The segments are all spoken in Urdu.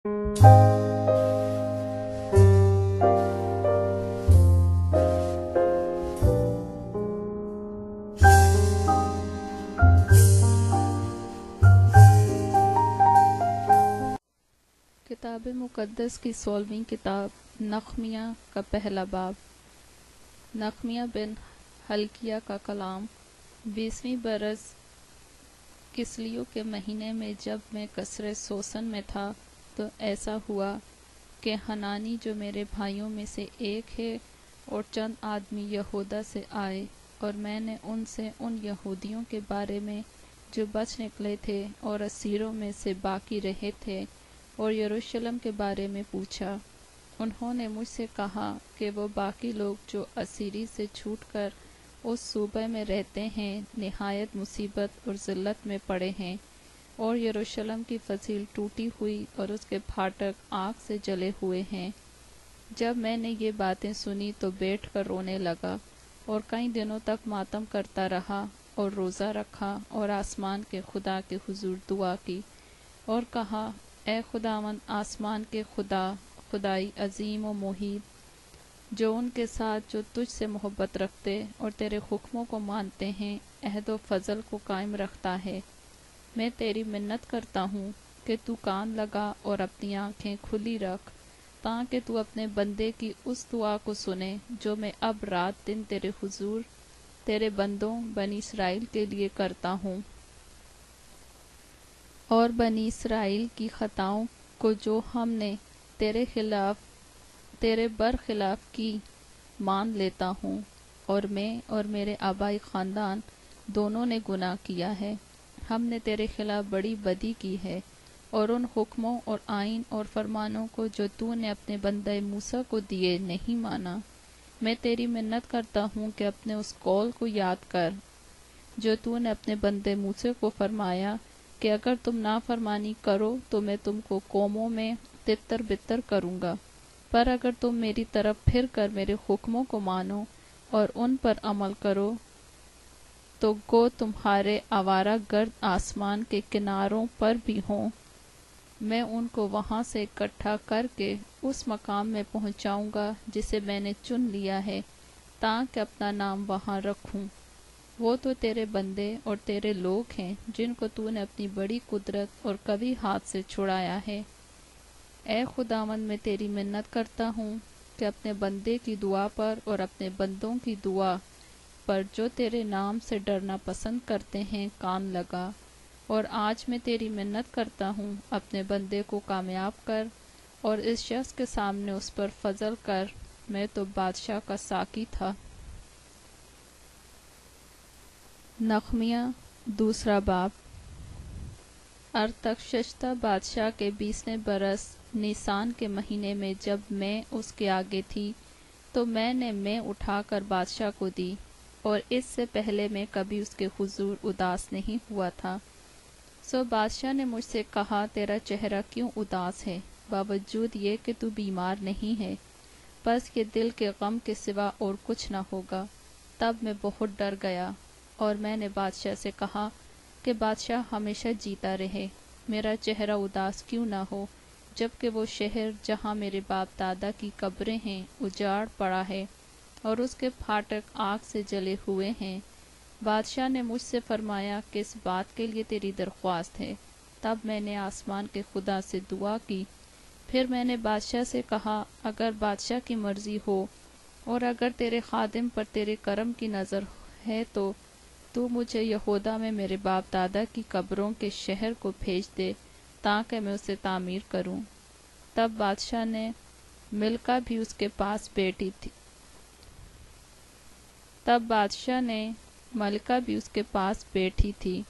کتاب مقدس کی 16ویں کتاب نخمیہ کا پہلا باب۔ نخمیہ بن حلقیہ کا کلام۔ 20ویں برس کسلیو کے مہینے میں جب میں قصر سوسن میں تھا تو ایسا ہوا کہ حنانی جو میرے بھائیوں میں سے ایک ہے اور چند آدمی یہودا سے آئے، اور میں نے ان سے ان یہودیوں کے بارے میں جو بچ نکلے تھے اور اسیروں میں سے باقی رہے تھے اور یروشلم کے بارے میں پوچھا۔ انہوں نے مجھ سے کہا کہ وہ باقی لوگ جو اسیری سے چھوٹ کر اس صوبہ میں رہتے ہیں نہایت مصیبت اور ذلت میں پڑے ہیں، اور یروشلم کی فضیل ٹوٹی ہوئی اور اس کے پھاٹک آگ سے جلے ہوئے ہیں۔ جب میں نے یہ باتیں سنی تو بیٹھ کر رونے لگا اور کئی دنوں تک ماتم کرتا رہا اور روزہ رکھا اور آسمان کے خدا کے حضور دعا کی اور کہا، اے خداوند آسمان کے خدا، خدائی عظیم و محیط، جو ان کے ساتھ جو تجھ سے محبت رکھتے اور تیرے حکموں کو مانتے ہیں عہد و فضل کو قائم رکھتا ہے، میں تیری منت کرتا ہوں کہ تو کان لگا اور اپنی آنکھیں کھلی رکھ تاکہ تو اپنے بندے کی اس دعا کو سنے جو میں اب رات دن تیرے حضور تیرے بندوں بنی اسرائیل کے لیے کرتا ہوں، اور بنی اسرائیل کی خطاؤں کو جو ہم نے تیرے برخلاف کی مان لیتا ہوں، اور میں اور میرے آبائی خاندان دونوں نے گناہ کیا ہے۔ ہم نے تیرے خلاف بڑی بدی کی ہے اور ان حکموں اور آئین اور فرمانوں کو جو تو نے اپنے بندہ موسیٰ کو دیے نہیں مانا۔ میں تیری منت کرتا ہوں کہ اپنے اس قول کو یاد کر جو تو نے اپنے بندے موسیٰ کو فرمایا کہ اگر تم نافرمانی کرو تو میں تم کو قوموں میں تتر بتر کروں گا، پر اگر تم میری طرف پھر کر میرے حکموں کو مانو اور ان پر عمل کرو تو گو تمہارے آوارہ گرد آسمان کے کناروں پر بھی ہوں، میں ان کو وہاں سے اکٹھا کر کے اس مقام میں پہنچاؤں گا جسے میں نے چن لیا ہے تاکہ اپنا نام وہاں رکھوں۔ وہ تو تیرے بندے اور تیرے لوگ ہیں جن کو تو نے اپنی بڑی قدرت اور قوی ہاتھ سے چھڑایا ہے۔ اے خداوند، میں تیری منت کرتا ہوں کہ اپنے بندے کی دعا پر اور اپنے بندوں کی دعا پر جو تیرے نام سے ڈرنا پسند کرتے ہیں کان لگا، اور آج میں تیری منت کرتا ہوں اپنے بندے کو کامیاب کر اور اس شخص کے سامنے اس پر فضل کر۔ میں تو بادشاہ کا ساقی تھا۔ نخمیہ دوسرا باب۔ ارتخشستہ بادشاہ کے 20ویں برس نیسان کے مہینے میں جب میں اس کے آگے تھی تو میں نے اٹھا کر بادشاہ کو دی، اور اس سے پہلے میں کبھی اس کے حضور اداس نہیں ہوا تھا۔ سو بادشاہ نے مجھ سے کہا، تیرا چہرہ کیوں اداس ہے، باوجود یہ کہ تو بیمار نہیں ہے؟ بس یہ دل کے غم کے سوا اور کچھ نہ ہوگا۔ تب میں بہت ڈر گیا اور میں نے بادشاہ سے کہا کہ بادشاہ ہمیشہ جیتا رہے، میرا چہرہ اداس کیوں نہ ہو، جبکہ وہ شہر جہاں میرے باپ دادا کی قبریں ہیں اجاڑ پڑا ہے اور اس کے پھاٹک آگ سے جلے ہوئے ہیں۔ بادشاہ نے مجھ سے فرمایا، کس بات کے لیے تیری درخواست ہے؟ تب میں نے آسمان کے خدا سے دعا کی۔ پھر میں نے بادشاہ سے کہا، اگر بادشاہ کی مرضی ہو اور اگر تیرے خادم پر تیرے کرم کی نظر ہے تو مجھے یہودا میں میرے باپ دادا کی قبروں کے شہر کو بھیج دے تاکہ میں اسے تعمیر کروں۔ تب بادشاہ نے ملکہ بھی اس کے پاس بیٹھی تھی،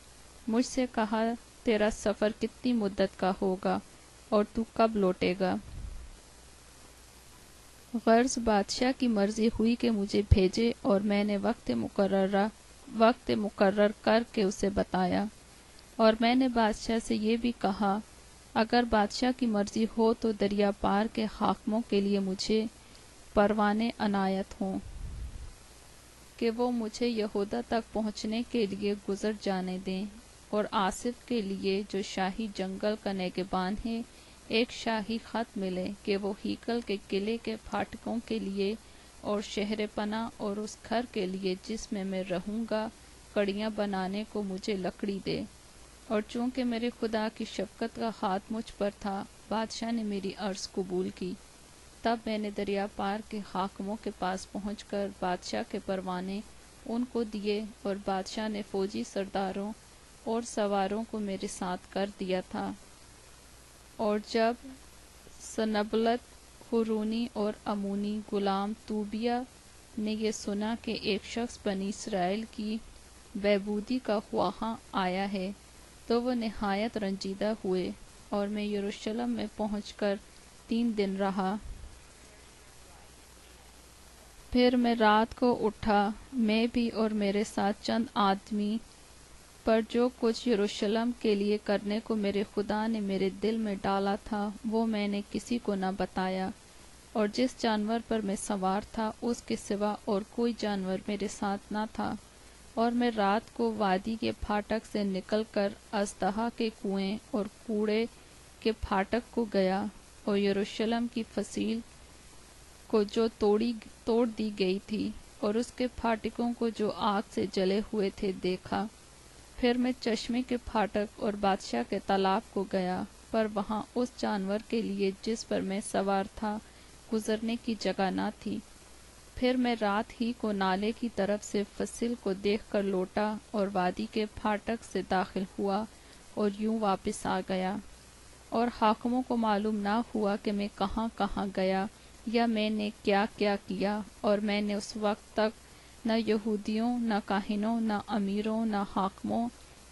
مجھ سے کہا، تیرا سفر کتنی مدت کا ہوگا اور تو کب لوٹے گا؟ غرض بادشاہ کی مرضی ہوئی کہ مجھے بھیجے، اور میں نے وقت مقرر کر کے اسے بتایا، اور میں نے بادشاہ سے یہ بھی کہا، اگر بادشاہ کی مرضی ہو تو دریا پار کے حاکموں کے لیے مجھے پروانے عنایت ہوں کہ وہ مجھے یہودا تک پہنچنے کے لیے گزر جانے دیں، اور آصف کے لیے جو شاہی جنگل کا نگہبان ہے ایک شاہی خط ملے کہ وہ ہیکل کے قلعے کے پھاٹکوں کے لیے اور شہر پناہ اور اس گھر کے لیے جس میں رہوں گا کڑیاں بنانے کو مجھے لکڑی دے۔ اور چونکہ میرے خدا کی شفقت کا ہاتھ مجھ پر تھا، بادشاہ نے میری عرض قبول کی۔ تب میں نے دریا پار کے حاکموں کے پاس پہنچ کر بادشاہ کے پروانے ان کو دیے، اور بادشاہ نے فوجی سرداروں اور سواروں کو میرے ساتھ کر دیا تھا۔ اور جب سنبلت حرونی اور امونی غلام طوبیہ نے یہ سنا کہ ایک شخص بنی اسرائیل کی بہبودی کا خواہاں آیا ہے، تو وہ نہایت رنجیدہ ہوئے، اور میں یروشلم میں پہنچ کر 3 دن رہا۔ پھر میں رات کو اٹھا، میں بھی اور میرے ساتھ چند آدمی، پر جو کچھ یروشلم کے لیے کرنے کو میرے خدا نے میرے دل میں ڈالا تھا وہ میں نے کسی کو نہ بتایا، اور جس جانور پر میں سوار تھا اس کے سوا اور کوئی جانور میرے ساتھ نہ تھا۔ اور میں رات کو وادی کے پھاٹک سے نکل کر اژدہا کے کنویں اور کوڑے کے پھاٹک کو گیا، اور یروشلم کی فصیل کو جو توڑ دی گئی تھی اور اس کے پھاٹکوں کو جو آگ سے جلے ہوئے تھے دیکھا۔ پھر میں چشمے کے پھاٹک اور بادشاہ کے تالاب کو گیا، پر وہاں اس جانور کے لیے جس پر میں سوار تھا گزرنے کی جگہ نہ تھی۔ پھر میں رات ہی کو نالے کی طرف سے فصیل کو دیکھ کر لوٹا اور وادی کے پھاٹک سے داخل ہوا اور یوں واپس آ گیا، اور حاکموں کو معلوم نہ ہوا کہ میں کہاں کہاں گیا یا میں نے کیا کیا کیا۔ اور میں نے اس وقت تک نہ یہودیوں، نہ کاہنوں، نہ امیروں، نہ حاکموں،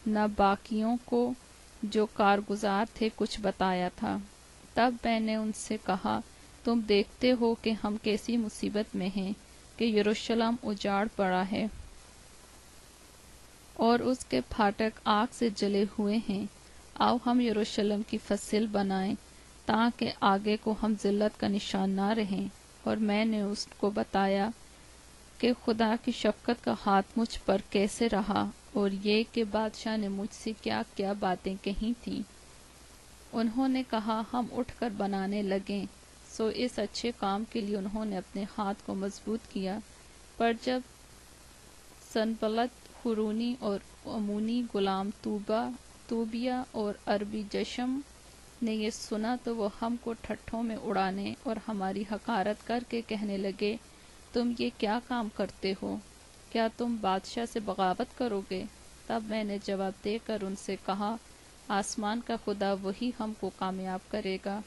نہ باقیوں کو جو کارگزار تھے کچھ بتایا تھا۔ تب میں نے ان سے کہا، تم دیکھتے ہو کہ ہم کیسی مصیبت میں ہیں کہ یروشلم اجاڑ پڑا ہے اور اس کے پھاٹک آگ سے جلے ہوئے ہیں۔ آؤ ہم یروشلم کی فصیل بنائیں تاکہ آگے کو ہم ذلت کا نشان نہ رہیں۔ اور میں نے اس کو بتایا کہ خدا کی شفقت کا ہاتھ مجھ پر کیسے رہا، اور یہ کہ بادشاہ نے مجھ سے کیا کیا باتیں کہی تھیں۔ انہوں نے کہا، ہم اٹھ کر بنانے لگیں۔ سو اس اچھے کام کے لیے انہوں نے اپنے ہاتھ کو مضبوط کیا۔ پر جب سنبلت حرونی اور امونی غلام طوبیہ اور عربی جشم نے یہ سنا تو وہ ہم کو ٹھٹھوں میں اڑانے اور ہماری حقارت کر کے کہنے لگے، تم یہ کیا کام کرتے ہو؟ کیا تم بادشاہ سے بغاوت کرو گے؟ تب میں نے جواب دے کر ان سے کہا، آسمان کا خدا وہی ہم کو کامیاب کرے گا۔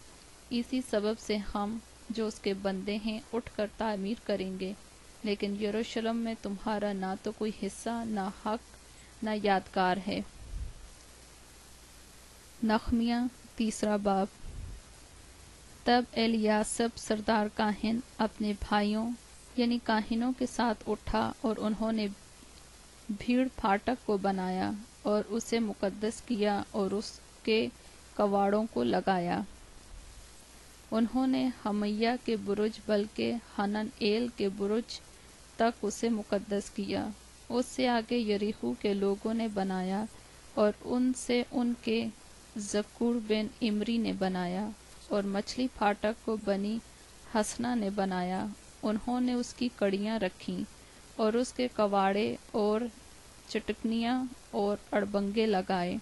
اسی سبب سے ہم جو اس کے بندے ہیں اٹھ کر تعمیر کریں گے، لیکن یروشلم میں تمہارا نہ تو کوئی حصہ، نہ حق، نہ یادگار ہے۔ نحمیہ 3 باب۔ تب الیاسب سردار کاہن اپنے بھائیوں یعنی کاہنوں کے ساتھ اٹھا، اور انہوں نے بھیڑ پھاٹک کو بنایا اور اسے مقدس کیا اور اس کے کواڑوں کو لگایا۔ انہوں نے حمیہ کے برج بلکہ حنن ایل کے برج تک اسے مقدس کیا۔ اس سے آگے یریحو کے لوگوں نے بنایا، اور ان سے ان کے زکور بن امری نے بنایا، اور مچھلی پھاٹک کو بنی حسنہ نے بنایا۔ انہوں نے اس کی کڑیاں رکھیں اور اس کے کواڑے اور چٹکنیاں اور اڑبنگے لگائے۔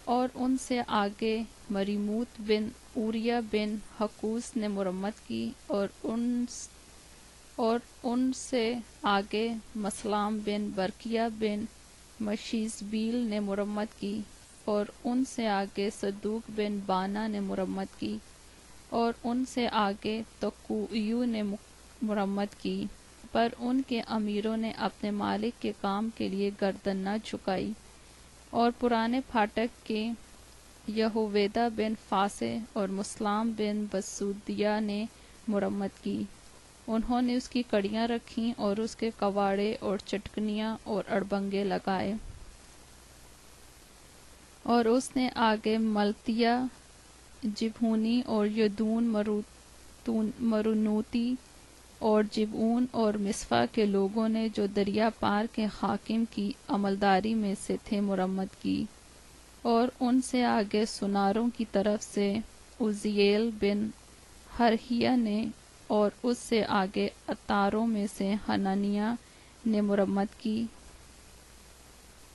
اور ان سے آگے مریموت بن اوریہ بن حکوس نے مرمت کی، اور ان سے آگے مسلام بن برکیہ بن مشیزبیل نے مرمت کی، اور ان سے آگے صدوق بن بانا نے مرمت کی، اور ان سے آگے تقویو نے مرمت کی۔ پر ان کے امیروں نے اپنے مالک کے کام کے لیے گردن نہ جھکائی۔ اور پرانے پھاٹک کے یہویدہ بن فاسے اور مسلام بن بسودیہ نے مرمت کی۔ انہوں نے اس کی کڑیاں رکھیں اور اس کے کواڑے اور چٹکنیاں اور اڑبنگے لگائے۔ اور اس نے آگے ملتیہ جبہونی اور یدون مرونوتی اور جبعون اور مصفا کے لوگوں نے جو دریا پار کے حاکم کی عملداری میں سے تھے مرمت کی۔ اور ان سے آگے سناروں کی طرف سے عزیل بن حرحیہ نے اور اس سے آگے اتاروں میں سے حنانیہ نے مرمت کی،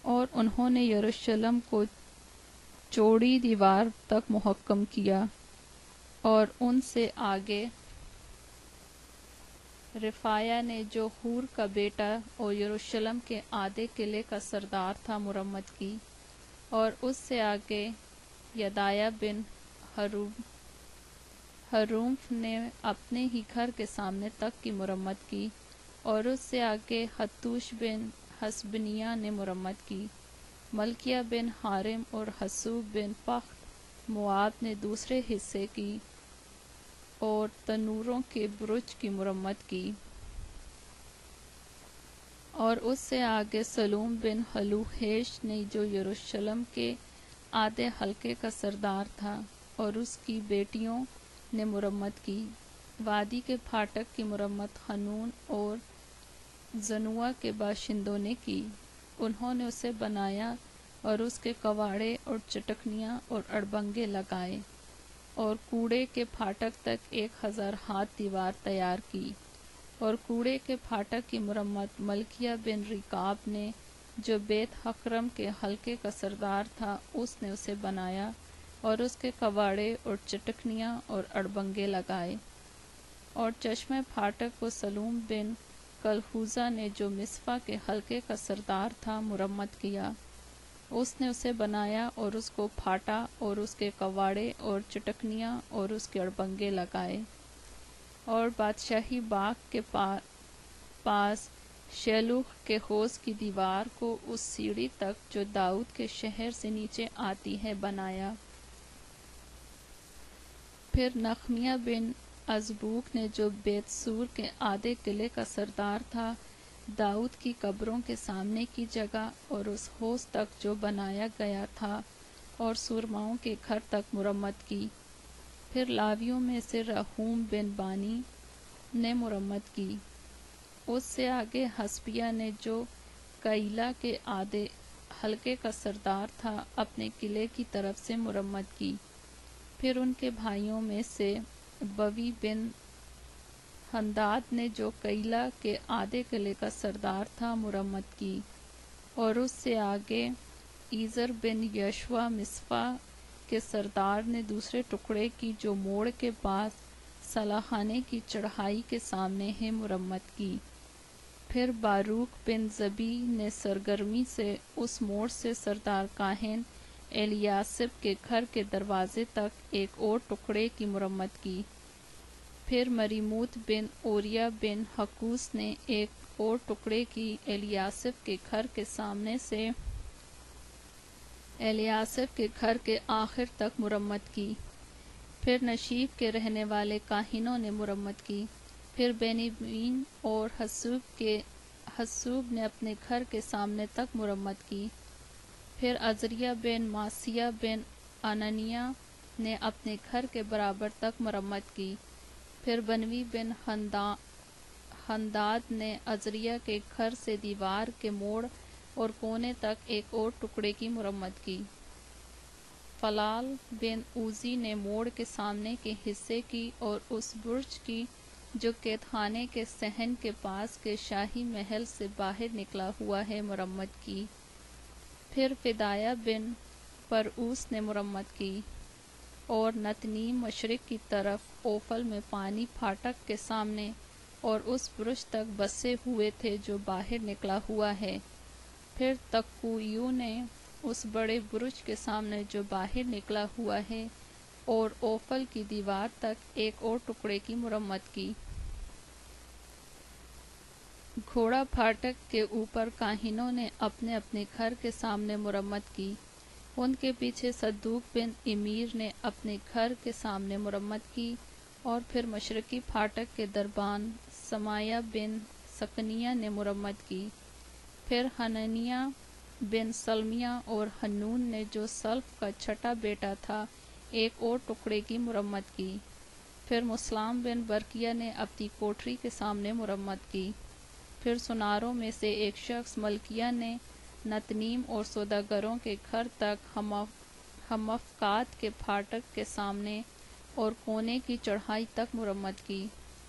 اور انہوں نے یروشلم کو چوڑی دیوار تک محکم کیا، اور ان سے آگے رفایہ نے جو حور کا بیٹا اور یروشلم کے آدھے قلعے کا سردار تھا مرمت کی، اور اس سے آگے یدایا بن حرومف نے اپنے ہی گھر کے سامنے تک کی مرمت کی، اور اس سے آگے حتوش بن حسبنیہ نے مرمت کی۔ ملکیہ بن حارم اور حسوب بن پخت مواب نے دوسرے حصے کی اور تنوروں کے برج کی مرمت کی، اور اس سے آگے سلوم بن ہلوہیش نے جو یروشلم کے آدھے حلقے کا سردار تھا اور اس کی بیٹیوں نے مرمت کی۔ وادی کے پھاٹک کی مرمت حنون اور زنوہ کے باشندوں نے کی، انہوں نے اسے بنایا اور اس کے کواڑے اور چٹکنیاں اور اڑبنگے لگائے، اور کوڑے کے پھاٹک تک 1000 ہاتھ دیوار تیار کی، اور کوڑے کے پھاٹک کی مرمت ملکیہ بن ریکاب نے جو بیت حکرم کے حلقے کا سردار تھا اس نے اسے بنایا، اور اس کے کواڑے اور چٹکنیاں اور اڑبنگے لگائے، اور چشمہ پھاٹک کو سلوم بن کلہوزہ نے جو مصفا کے حلقے کا سردار تھا مرمت کیا، اس نے اسے بنایا اور اس کو پھاٹا، اور اس کے کواڑے اور چٹکنیاں اور اس کے اڑبنگے لگائے، اور بادشاہی باغ کے پاس شیلوح کے حوض کی دیوار کو اس سیڑھی تک جو داؤد کے شہر سے نیچے آتی ہے بنایا۔ پھر نخمیہ بن عزبوک نے جو بیت سور کے آدھے قلعے کا سردار تھا داؤد کی قبروں کے سامنے کی جگہ اور اس حوض تک جو بنایا گیا تھا اور سورماؤں کے گھر تک مرمت کی۔ پھر لاویوں میں سے رحوم بن بانی نے مرمت کی، اس سے آگے حسبیہ نے جو کئیلا کے آدھے حلقے کا سردار تھا اپنے قلعے کی طرف سے مرمت کی۔ پھر ان کے بھائیوں میں سے بوی بن حنداد نے جو کئیلا کے آدھے قلعے کا سردار تھا مرمت کی، اور اس سے آگے ایزر بن یشوع مصفا کے سردار نے دوسرے ٹکڑے کی جو موڑ کے پاس صلاخانے کی چڑھائی کے سامنے ہے مرمت کی۔ پھر باروک بن زبی نے سرگرمی سے اس موڑ سے سردار کاہن الیاسب کے گھر کے دروازے تک ایک اور ٹکڑے کی مرمت کی۔ پھر مریموت بن اوریہ بن حکوس نے ایک اور ٹکڑے کی الیاسب کے گھر کے سامنے سے الیاسب کے گھر کے آخر تک مرمت کی۔ پھر نشیب کے رہنے والے کاہنوں نے مرمت کی۔ پھر بینیمین اور حسوب نے اپنے گھر کے سامنے تک مرمت کی۔ پھر عزریہ بن معصیہ بن انانیہ نے اپنے گھر کے برابر تک مرمت کی۔ پھر بنوی بن حنداد نے عزریہ کے گھر سے دیوار کے موڑ اور کونے تک ایک اور ٹکڑے کی مرمت کی۔ فلال بن اوزی نے موڑ کے سامنے کے حصے کی اور اس برج کی جو قید خانے کے صحن کے پاس کے شاہی محل سے باہر نکلا ہوا ہے مرمت کی۔ پھر فدایہ بن پرعوس نے مرمت کی، اور نتنیم مشرق کی طرف اوفل میں پانی پھاٹک کے سامنے اور اس برج تک بسے ہوئے تھے جو باہر نکلا ہوا ہے۔ پھر تقویوں نے اس بڑے برج کے سامنے جو باہر نکلا ہوا ہے اور اوفل کی دیوار تک ایک اور ٹکڑے کی مرمت کی۔ گھوڑا پھاٹک کے اوپر کاہنوں نے اپنے اپنے گھر کے سامنے مرمت کی۔ ان کے پیچھے صدوق بن امیر نے اپنے گھر کے سامنے مرمت کی، اور پھر مشرقی پھاٹک کے دربان سمایہ بن سکنیہ نے مرمت کی۔ پھر حنانیہ بن سلمیہ اور حنون نے جو سلف کا چھٹا بیٹا تھا ایک اور ٹکڑے کی مرمت کی۔ پھر مسلام بن برقیہ نے اپنی کوٹری کے سامنے مرمت کی۔ پھر سناروں میں سے ایک شخص ملکیہ نے نتنیم اور سوداگروں کے گھر تک ہمفقات کے پھاٹک کے سامنے اور کونے کی چڑھائی تک مرمت کی،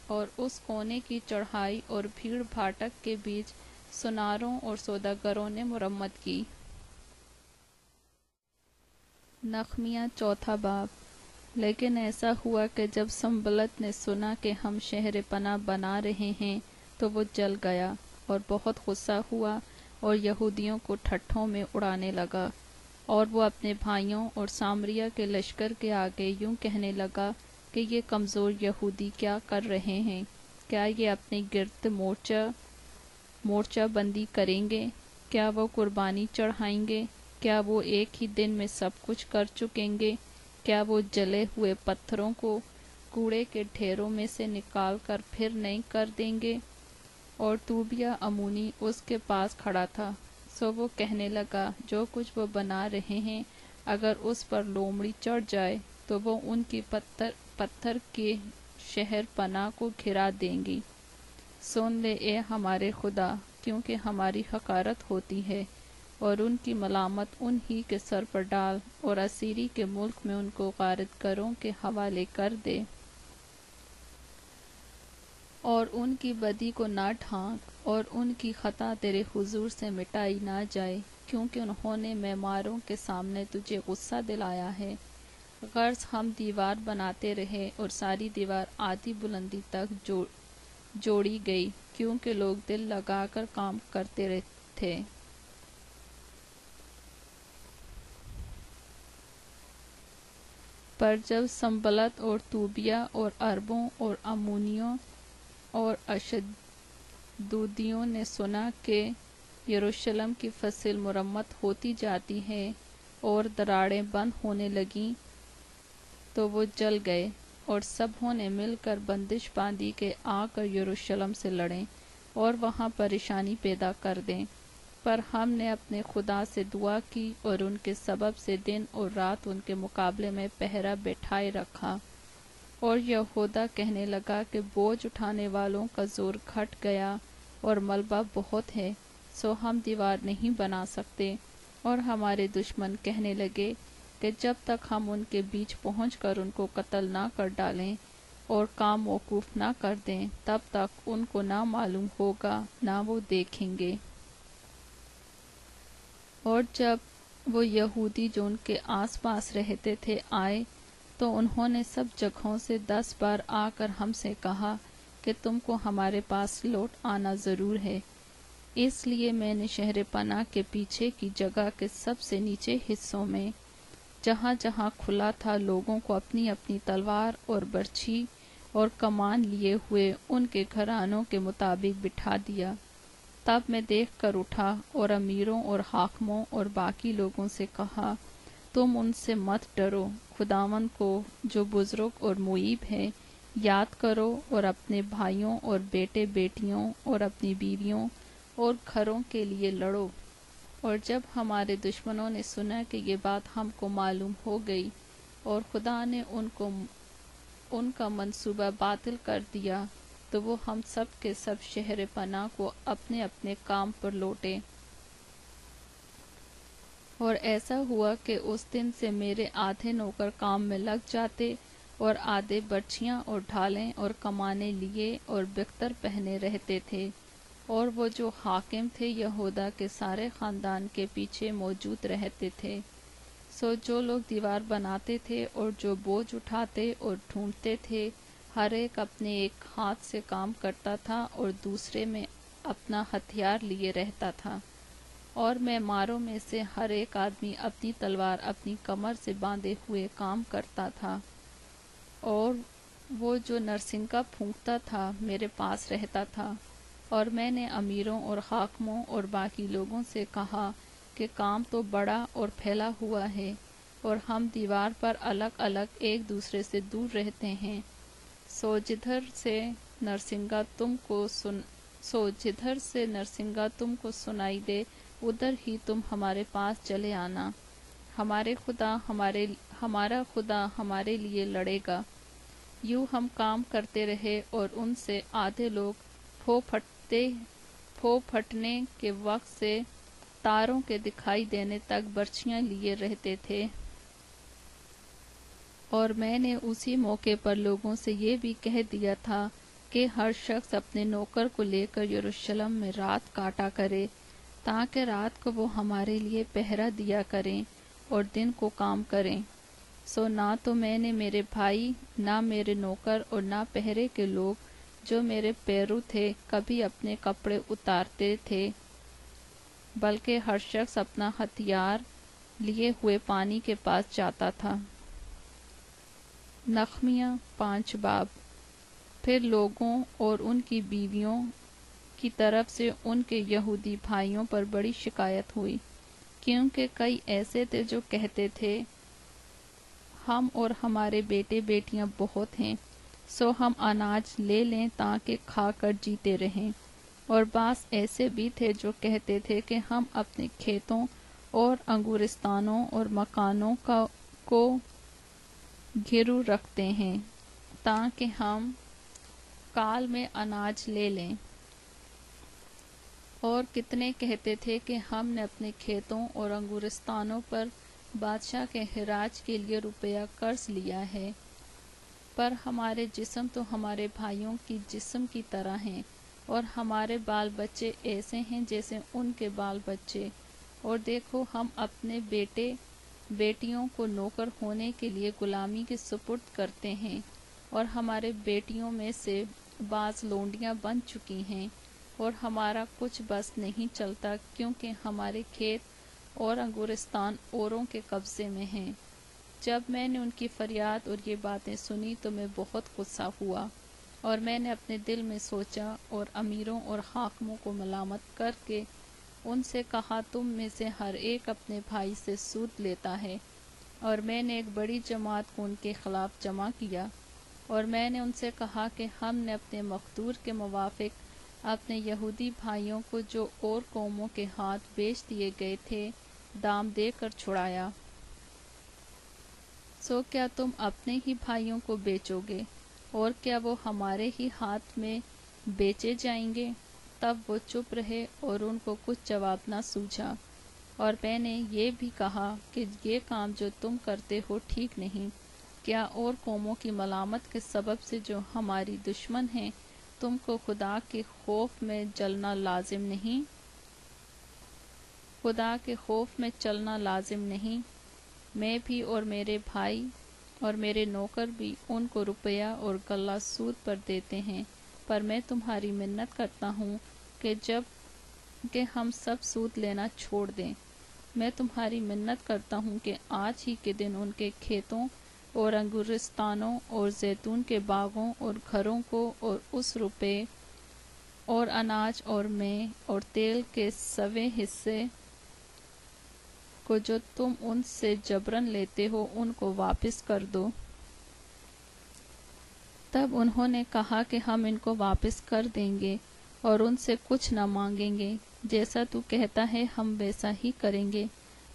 اور اس کونے کی چڑھائی اور بھیڑ بھاٹک کے بیچ سناروں اور سوداگروں نے مرمت کی۔ نخمیہ چوتھا باب۔ لیکن ایسا ہوا کہ جب سنبلت نے سنا کہ ہم شہر پناہ بنا رہے ہیں تو وہ جل گیا اور بہت غصہ ہوا اور یہودیوں کو ٹھٹھوں میں اڑانے لگا، اور وہ اپنے بھائیوں اور سامریہ کے لشکر کے آگے یوں کہنے لگا کہ یہ کمزور یہودی کیا کر رہے ہیں؟ کیا یہ اپنے گرد مورچہ بندی کریں گے؟ کیا وہ قربانی چڑھائیں گے؟ کیا وہ ایک ہی دن میں سب کچھ کر چکیں گے؟ کیا وہ جلے ہوئے پتھروں کو کوڑے کے ڈھیروں میں سے نکال کر پھر نہیں کر دیں گے؟ اور طوبیہ امونی اس کے پاس کھڑا تھا، سو وہ کہنے لگا جو کچھ وہ بنا رہے ہیں اگر اس پر لومڑی چڑھ جائے تو وہ ان کی پتھر کے شہر پناہ کو گھرا دیں گی۔ سن لے اے ہمارے خدا، کیونکہ ہماری حقارت ہوتی ہے، اور ان کی ملامت ان ہی کے سر پر ڈال، اور اسیری کے ملک میں ان کو غارت گروں کے حوالے کر دے، اور ان کی بدی کو نہ ڈھانک، اور ان کی خطا تیرے حضور سے مٹائی نہ جائے، کیونکہ انہوں نے معماروں کے سامنے تجھے غصہ دلایا ہے۔ غرض ہم دیوار بناتے رہے اور ساری دیوار آدھی بلندی تک جوڑی گئی، کیونکہ لوگ دل لگا کر کام کرتے تھے۔ پر جب سنبلت اور طوبیہ اور عربوں اور امونیوں اور اشدودیوں نے سنا کہ یروشلم کی فصل مرمت ہوتی جاتی ہے اور دراڑیں بند ہونے لگیں، تو وہ جل گئے، اور سبھوں نے مل کر بندش باندھی کہ آ کر یروشلم سے لڑیں اور وہاں پریشانی پیدا کر دیں۔ پر ہم نے اپنے خدا سے دعا کی اور ان کے سبب سے دن اور رات ان کے مقابلے میں پہرا بیٹھائے رکھا۔ اور یہودا کہنے لگا کہ بوجھ اٹھانے والوں کا زور گھٹ گیا اور ملبہ بہت ہے، سو ہم دیوار نہیں بنا سکتے۔ اور ہمارے دشمن کہنے لگے کہ جب تک ہم ان کے بیچ پہنچ کر ان کو قتل نہ کر ڈالیں اور کام موقوف نہ کر دیں، تب تک ان کو نہ معلوم ہوگا نہ وہ دیکھیں گے۔ اور جب وہ یہودی جو ان کے آس پاس رہتے تھے آئے، تو انہوں نے سب جگہوں سے 10 بار آ کر ہم سے کہا کہ تم کو ہمارے پاس لوٹ آنا ضرور ہے۔ اس لیے میں نے شہر پناہ کے پیچھے کی جگہ کے سب سے نیچے حصوں میں، جہاں جہاں کھلا تھا، لوگوں کو اپنی اپنی تلوار اور برچھی اور کمان لیے ہوئے ان کے گھرانوں کے مطابق بٹھا دیا۔ تب میں دیکھ کر اٹھا اور امیروں اور حاکموں اور باقی لوگوں سے کہا، تم ان سے مت ڈرو، خداوند کو جو بزرگ اور معیب ہے یاد کرو، اور اپنے بھائیوں اور بیٹے بیٹیوں اور اپنی بیویوں اور گھروں کے لیے لڑو۔ اور جب ہمارے دشمنوں نے سنا کہ یہ بات ہم کو معلوم ہو گئی اور خدا نے ان کا منصوبہ باطل کر دیا، تو وہ ہم سب کے سب شہر پناہ کو اپنے اپنے کام پر لوٹے۔ اور ایسا ہوا کہ اس دن سے میرے آدھے نوکر کام میں لگ جاتے اور آدھے برچھیاں اور ڈھالیں اور کمانیں لیے اور بختر پہنے رہتے تھے۔ اور وہ جو حاکم تھے یہودا کے سارے خاندان کے پیچھے موجود رہتے تھے۔ سو جو لوگ دیوار بناتے تھے اور جو بوجھ اٹھاتے اور ڈھونڈتے تھے، ہر ایک اپنے ایک ہاتھ سے کام کرتا تھا اور دوسرے میں اپنا ہتھیار لیے رہتا تھا، اور معماروں میں سے ہر ایک آدمی اپنی تلوار اپنی کمر سے باندھے ہوئے کام کرتا تھا۔ اور وہ جو نرسنگا پھونکتا تھا میرے پاس رہتا تھا، اور میں نے امیروں اور حاکموں اور باقی لوگوں سے کہا کہ کام تو بڑا اور پھیلا ہوا ہے، اور ہم دیوار پر الگ الگ ایک دوسرے سے دور رہتے ہیں، سو جدھر سے نرسنگا تم کو سنائی دے ادھر ہی تم ہمارے پاس چلے آنا، ہمارا خدا ہمارے لیے لڑے گا۔ یوں ہم کام کرتے رہے، اور ان سے آدھے لوگ پھو پھٹنے کے وقت سے تاروں کے دکھائی دینے تک برچھیاں لیے رہتے تھے، اور میں نے اسی موقع پر لوگوں سے یہ بھی کہہ دیا تھا کہ ہر شخص اپنے نوکر کو لے کر یروشلم میں رات کاٹا کرے، تاکہ رات کو وہ ہمارے لیے پہرا دیا کریں اور دن کو کام کریں۔ سو نہ تو میں نے میرے بھائی، نہ میرے نوکر اور نہ پہرے کے لوگ جو میرے پیرو تھے کبھی اپنے کپڑے اتارتے تھے، بلکہ ہر شخص اپنا ہتھیار لیے ہوئے پانی کے پاس جاتا تھا۔ نحمیہ 5 باب۔ پھر لوگوں اور ان کی بیویوں کی طرف سے ان کے یہودی بھائیوں پر بڑی شکایت ہوئی، کیونکہ کئی ایسے تھے جو کہتے تھے ہم اور ہمارے بیٹے بیٹیاں بہت ہیں، سو ہم اناج لے لیں تاکہ کھا کر جیتے رہیں، اور بعض ایسے بھی تھے جو کہتے تھے کہ ہم اپنے کھیتوں اور انگورستانوں اور مکانوں کو گرو رکھتے ہیں تاکہ ہم کال میں اناج لے لیں، اور کتنے کہتے تھے کہ ہم نے اپنے کھیتوں اور انگورستانوں پر بادشاہ کے خراج کے لیے روپیہ قرض لیا ہے، پر ہمارے جسم تو ہمارے بھائیوں کی جسم کی طرح ہیں، اور ہمارے بال بچے ایسے ہیں جیسے ان کے بال بچے، اور دیکھو ہم اپنے بیٹے بیٹیوں کو نوکر ہونے کے لیے غلامی کے سپرد کرتے ہیں، اور ہمارے بیٹیوں میں سے بعض لونڈیاں بن چکی ہیں، اور ہمارا کچھ بس نہیں چلتا کیونکہ ہمارے کھیت اور انگورستان اوروں کے قبضے میں ہیں۔ جب میں نے ان کی فریاد اور یہ باتیں سنی تو میں بہت غصہ ہوا، اور میں نے اپنے دل میں سوچا اور امیروں اور حاکموں کو ملامت کر کے ان سے کہا تم میں سے ہر ایک اپنے بھائی سے سود لیتا ہے، اور میں نے ایک بڑی جماعت کو ان کے خلاف جمع کیا، اور میں نے ان سے کہا کہ ہم نے اپنے مقدور کے موافق اپنے یہودی بھائیوں کو جو اور قوموں کے ہاتھ بیچ دیے گئے تھے دام دے کر چھڑایا، سو کیا تم اپنے ہی بھائیوں کو بیچو گے، اور کیا وہ ہمارے ہی ہاتھ میں بیچے جائیں گے؟ تب وہ چپ رہے اور ان کو کچھ جواب نہ سوجھا، اور میں نے یہ بھی کہا کہ یہ کام جو تم کرتے ہو ٹھیک نہیں۔ کیا اور قوموں کی ملامت کے سبب سے جو ہماری دشمن ہیں تم کو خدا کے خوف میں جلنا لازم نہیں؟ خدا کے خوف میں چلنا لازم نہیں؟ میں بھی اور میرے بھائی اور میرے نوکر بھی ان کو روپیہ اور غلہ سود پر دیتے ہیں، پر میں تمہاری منت کرتا ہوں کہ ہم سب سود لینا چھوڑ دیں۔ میں تمہاری منت کرتا ہوں کہ آج ہی کے دن ان کے کھیتوں اور انگورستانوں اور زیتون کے باغوں اور گھروں کو اور اس روپے اور اناج اور میں اور تیل کے 100 حصے کو جو تم ان سے جبراً لیتے ہو ان کو واپس کر دو۔ تب انہوں نے کہا کہ ہم ان کو واپس کر دیں گے اور ان سے کچھ نہ مانگیں گے، جیسا تو کہتا ہے ہم ویسا ہی کریں گے۔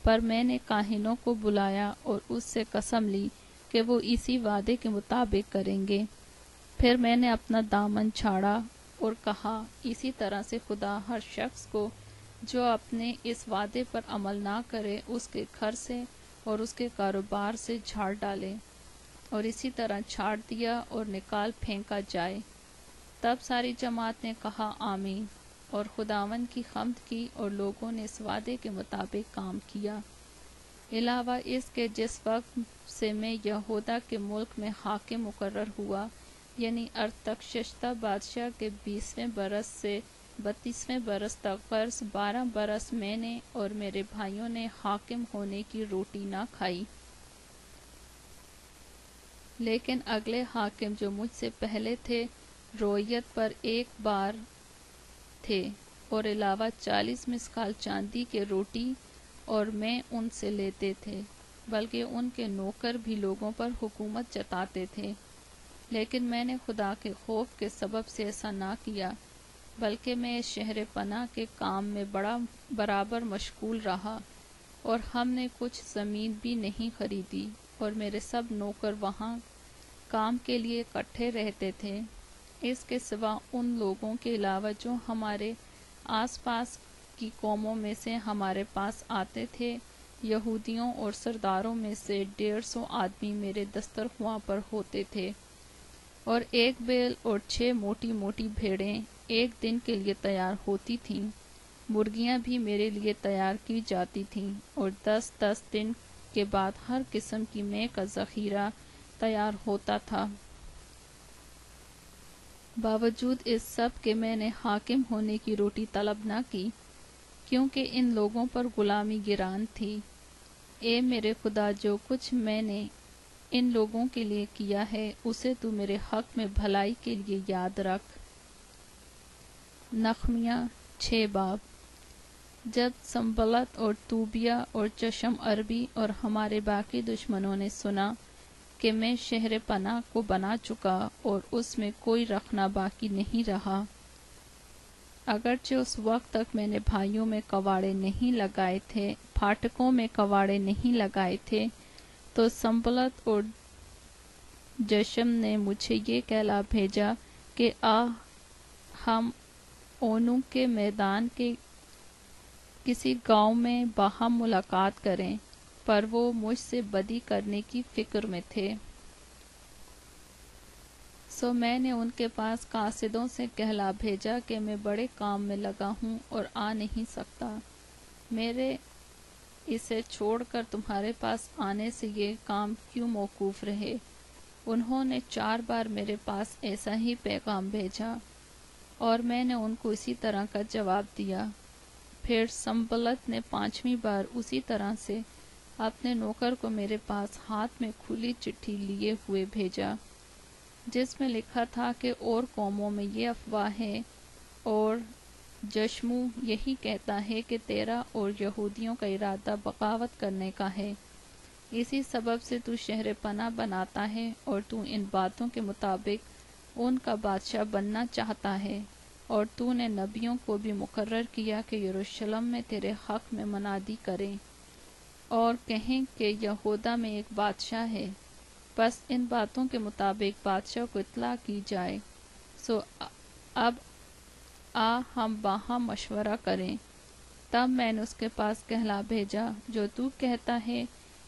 پر میں نے کاہنوں کو بلایا اور اس سے قسم لی کہ وہ اسی وعدے کے مطابق کریں گے۔ پھر میں نے اپنا دامن چھاڑا اور کہا اسی طرح سے خدا ہر شخص کو جو اپنے اس وعدے پر عمل نہ کرے اس کے گھر سے اور اس کے کاروبار سے جھاڑ ڈالے، اور اسی طرح چھاڑ دیا اور نکال پھینکا جائے۔ تب ساری جماعت نے کہا آمین، اور خداوند کی حمد کی، اور لوگوں نے اس وعدے کے مطابق کام کیا۔ علاوہ اس کے جس وقت سے میں یہودا کے ملک میں حاکم مقرر ہوا، یعنی ارتخشستہ بادشاہ کے 20ویں برس سے 32ویں برس تک قرض 12 برس میں نے اور میرے بھائیوں نے حاکم ہونے کی روٹی نہ کھائی۔ لیکن اگلے حاکم جو مجھ سے پہلے تھے رویت پر ایک بار تھے، اور علاوہ 40 مسقال چاندی کے روٹی اور میں ان سے لیتے تھے، بلکہ ان کے نوکر بھی لوگوں پر حکومت جتاتے تھے۔ لیکن میں نے خدا کے خوف کے سبب سے ایسا نہ کیا، بلکہ میں اس شہر پناہ کے کام میں برابر مشغول رہا، اور ہم نے کچھ زمین بھی نہیں خریدی، اور میرے سب نوکر وہاں کام کے لیے اکٹھے رہتے تھے، اس کے سوا ان لوگوں کے علاوہ جو ہمارے آس پاس کی قوموں میں سے ہمارے پاس آتے تھے یہودیوں اور سرداروں میں سے 150 آدمی میرے دسترخواں پر ہوتے تھے، اور 1 بیل اور 6 موٹی موٹی بھیڑیں ایک دن کے لیے تیار ہوتی تھیں۔ مرغیاں بھی میرے لیے تیار کی جاتی تھیں، اور 10 دن کے بعد ہر قسم کی مے کا ذخیرہ تیار ہوتا تھا۔ باوجود اس سب کے میں نے حاکم ہونے کی روٹی طلب نہ کی، کیونکہ ان لوگوں پر غلامی گران تھی۔ اے میرے خدا، جو کچھ میں نے ان لوگوں کے لیے کیا ہے اسے تو میرے حق میں بھلائی کے لیے یاد رکھ۔ نخمیہ 6 باب۔ جب سنبلت اور طوبیہ اور چشم عربی اور ہمارے باقی دشمنوں نے سنا کہ میں شہر پناہ کو بنا چکا اور اس میں کوئی رکھنا باقی نہیں رہا، اگرچہ اس وقت تک میں نے بھائیوں میں کواڑے نہیں لگائے تھے، پھاٹکوں میں کواڑے نہیں لگائے تھے، تو سنبلت اور جشم نے مجھے یہ کہلا بھیجا کہ ہم اونوں کے میدان کے کسی گاؤں میں باہم ملاقات کریں، پر وہ مجھ سے بدی کرنے کی فکر میں تھے۔ سو میں نے ان کے پاس قاصدوں سے کہلا بھیجا کہ میں بڑے کام میں لگا ہوں اور آ نہیں سکتا، میرے اسے چھوڑ کر تمہارے پاس آنے سے یہ کام کیوں موقوف رہے؟ انہوں نے 4 بار میرے پاس ایسا ہی پیغام بھیجا، اور میں نے ان کو اسی طرح کا جواب دیا۔ پھر سنبلت نے 5ویں بار اسی طرح سے اپنے نوکر کو میرے پاس ہاتھ میں کھلی چٹھی لیے ہوئے بھیجا، جس میں لکھا تھا کہ اور قوموں میں یہ افواہ ہے، اور جشمو یہی کہتا ہے کہ تیرا اور یہودیوں کا ارادہ بغاوت کرنے کا ہے، اسی سبب سے تو شہر پناہ بناتا ہے، اور تو ان باتوں کے مطابق ان کا بادشاہ بننا چاہتا ہے، اور تو نے نبیوں کو بھی مقرر کیا کہ یروشلم میں تیرے حق میں منادی کریں اور کہیں کہ یہودا میں ایک بادشاہ ہے، بس ان باتوں کے مطابق بادشاہ کو اطلاع کی جائے۔ سو اب ہم باہم مشورہ کریں۔ تب میں نے اس کے پاس کہلا بھیجا، جو تو کہتا ہے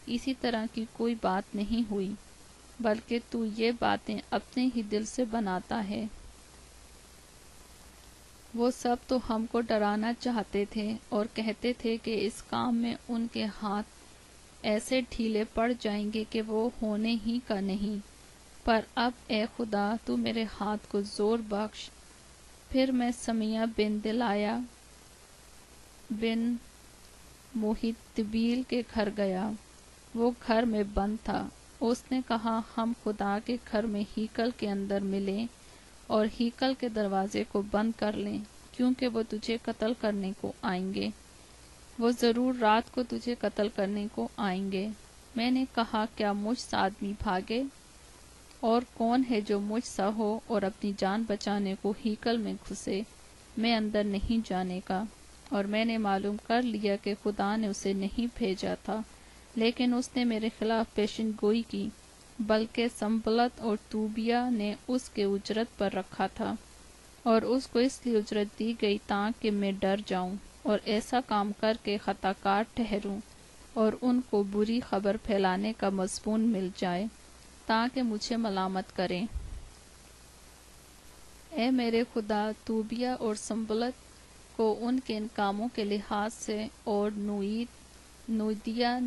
اسی طرح کی کوئی بات نہیں ہوئی، بلکہ تو یہ باتیں اپنے ہی دل سے بناتا ہے۔ وہ سب تو ہم کو ڈرانا چاہتے تھے اور کہتے تھے کہ اس کام میں ان کے ہاتھ ایسے ڈھیلے پڑ جائیں گے کہ وہ ہونے ہی کا نہیں، پر اب اے خدا تو میرے ہاتھ کو زور بخش۔ پھر میں سمیہ بن دلایہ بن محتبیل کے گھر گیا، وہ گھر میں بند تھا۔ اس نے کہا ہم خدا کے گھر میں ہیکل کے اندر ملیں اور ہیکل کے دروازے کو بند کر لیں، کیونکہ وہ تجھے قتل کرنے کو آئیں گے، وہ ضرور رات کو تجھے قتل کرنے کو آئیں گے۔ میں نے کہا کیا مجھ سا آدمی بھاگے؟ اور کون ہے جو مجھ سا ہو اور اپنی جان بچانے کو ہیکل میں گھسے؟ میں اندر نہیں جانے کا۔ اور میں نے معلوم کر لیا کہ خدا نے اسے نہیں بھیجا تھا، لیکن اس نے میرے خلاف پیشن گوئی کی، بلکہ سنبلت اور طوبیہ نے اس کے اجرت پر رکھا تھا، اور اس کو اس لیے اجرت دی گئی تاکہ میں ڈر جاؤں اور ایسا کام کر کے خطا کار ٹھہروں، اور ان کو بری خبر پھیلانے کا مضمون مل جائے تاکہ مجھے ملامت کریں۔ اے میرے خدا، طوبیہ اور سنبلت کو ان کے ان کاموں کے لحاظ سے، اور نودیہ